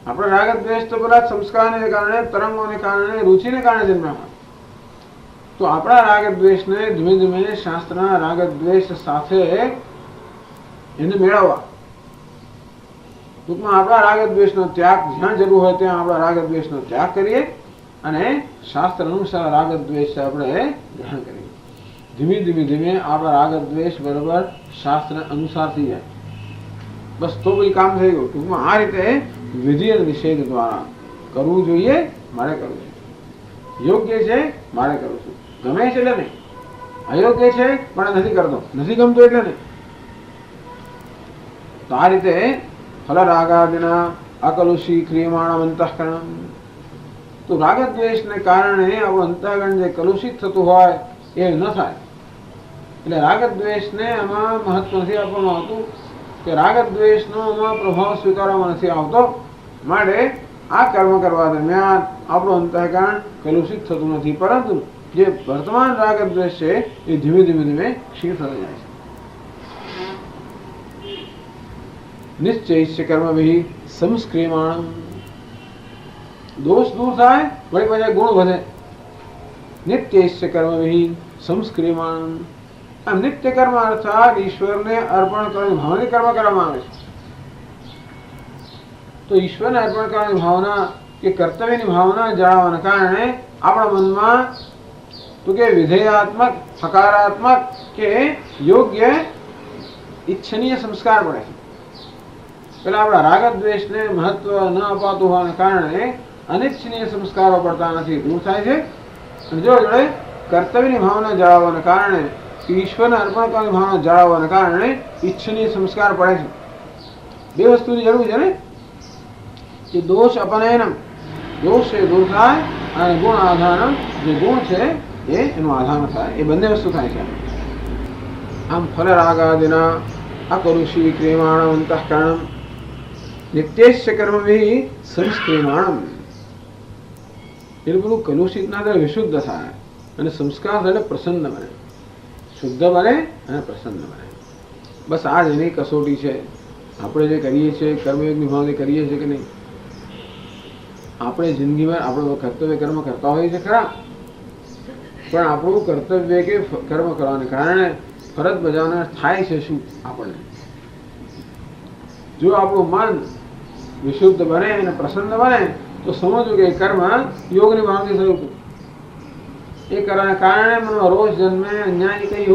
આપણા રાગ દ્વેષ તો પેલા સંસ્કારને કારણે, તરંગોને કારણે, રુચિને કારણે જન્મ્યા હોય. તો આપણા રાગ દ્વેષને ધીમે ધીમે શાસ્ત્રના રાગ દ્વેષ સાથે એને મેળવવા. ટૂંકમાં આપણા રાગ દ્વેષનો ત્યાગ જ્યાં જરૂર હોય ત્યાં આપણા રાગ દ્વેષનો ત્યાગ કરીએ અને શાસ્ત્ર અનુસાર રાગ દ્વેષ આપણે ગ્રહણ કરીએ. ધીમે ધીમે ધીમે આપણા રાગ દ્વેષ બરોબર શાસ્ત્ર અનુસાર થઈ જાય. બસ તો કોઈ કામ થઈ ગયું. ટૂંકમાં આ રીતે વિધિ અને નિષેધ દ્વારા કરવું જોઈએ મારે કરવું છે, યોગ્ય છે મારે કરું છું, ગમે છે એટલે નહીં, અયોગ્ય છે પણ નથી કરતો, નથી ગમતું એટલે નહીં. તો આ રીતે ફલરાગાદિના અકલુષી ક્રિયમાણમ અંતઃકરણ. તો રાગદ્વેષને કારણે આપણું અંતઃકરણ જે કલુષિત થતું હોય એ ન થાય. એટલે રાગદ્વેષને આમાં મહત્વ નથી આપવામાં આવતું કે રાગદ્વેષનો આમાં પ્રભાવ સ્વીકારવામાં નથી આવતો. માટે આ કર્મ કરવા દરમિયાન આપણું અંતઃકરણ કલુષિત થતું નથી, પરંતુ જે વર્તમાન રાગદ્વેષ છે એ ધીમે ધીમે ધીમે ક્ષીણ થતો જાય છે. નિશ્ચય કર્મભિ સંસ્ક્રિયમાણમ, દોષ દૂર થાય વળી પાછા ગુણ વધે. નિત્ય કર્મભિ સંસ્ક્રિયમાણમ, આ નિત્ય કર્મ અર્થાત ઈશ્વરને અર્પણ કરવાની ભાવનાથી કર્મ કરવામાં આવે છે. તો ઈશ્વરને અર્પણ કરવાની ભાવના કે કર્તવ્યની ભાવના જાળવવાના કારણે આપણા મનમાં તો કે વિધેયાત્મક, હકારાત્મક કે યોગ્ય ઈચ્છનીય સંસ્કાર પડે છે. પેલા આપણા રાગદ્વેષને મહત્વ ન અપાતું હોવાના કારણે અનિચ્છનીય સંસ્કારો પડતા નથી, દૂર થાય છે. અને જોડે કર્તવ્યની ભાવના જાળવવાના કારણે, ઈશ્વરને અર્પણ કરવાની ભાવના જાળવવાના કારણે ઈચ્છનીય સંસ્કાર પડે છે. બે વસ્તુની જરૂર છે ને, એ દોષ અપનયનમ, દોષ એ દૂર થાય, અને ગુણ આધાનમ, જે ગુણ છે એ એનું આધાન થાય. એ બંને વસ્તુ થાય છે. આમ ફલ રાગાદિના અકરુષી ક્રિયમાણમ અંતઃકરણમ નિત્યેશ્ય કર્મભિ સંસ્ક્રિયમાણમ. એ બધું કલુષિત ના થાય, વિશુદ્ધ થાય, અને સંસ્કાર થાય પ્રસન્ન બને, શુદ્ધ બને અને પ્રસન્ન બને. બસ આ જ એની કસોટી છે. આપણે જે કરીએ છીએ કર્મયોગની ભાવથી કરીએ છીએ કે નહીં, આપણે જિંદગીમાં આપણું કર્તવ્ય કર્મ કરતા હોઈએ છીએ ખરા, પણ આપણું કર્તવ્ય કે કર્મ કરવાને કારણે ફરજ બજાવનાર થાય છે શું આપણને? જો આપણું મન વિશુદ્ધ બને અને પ્રસન્ન બને તો સમજવું કે કર્મ યોગની ભાવથી થયું હતું. એ કરવાના કારણે મનમાં રોષ જન્મે, અન્યાયની કઈ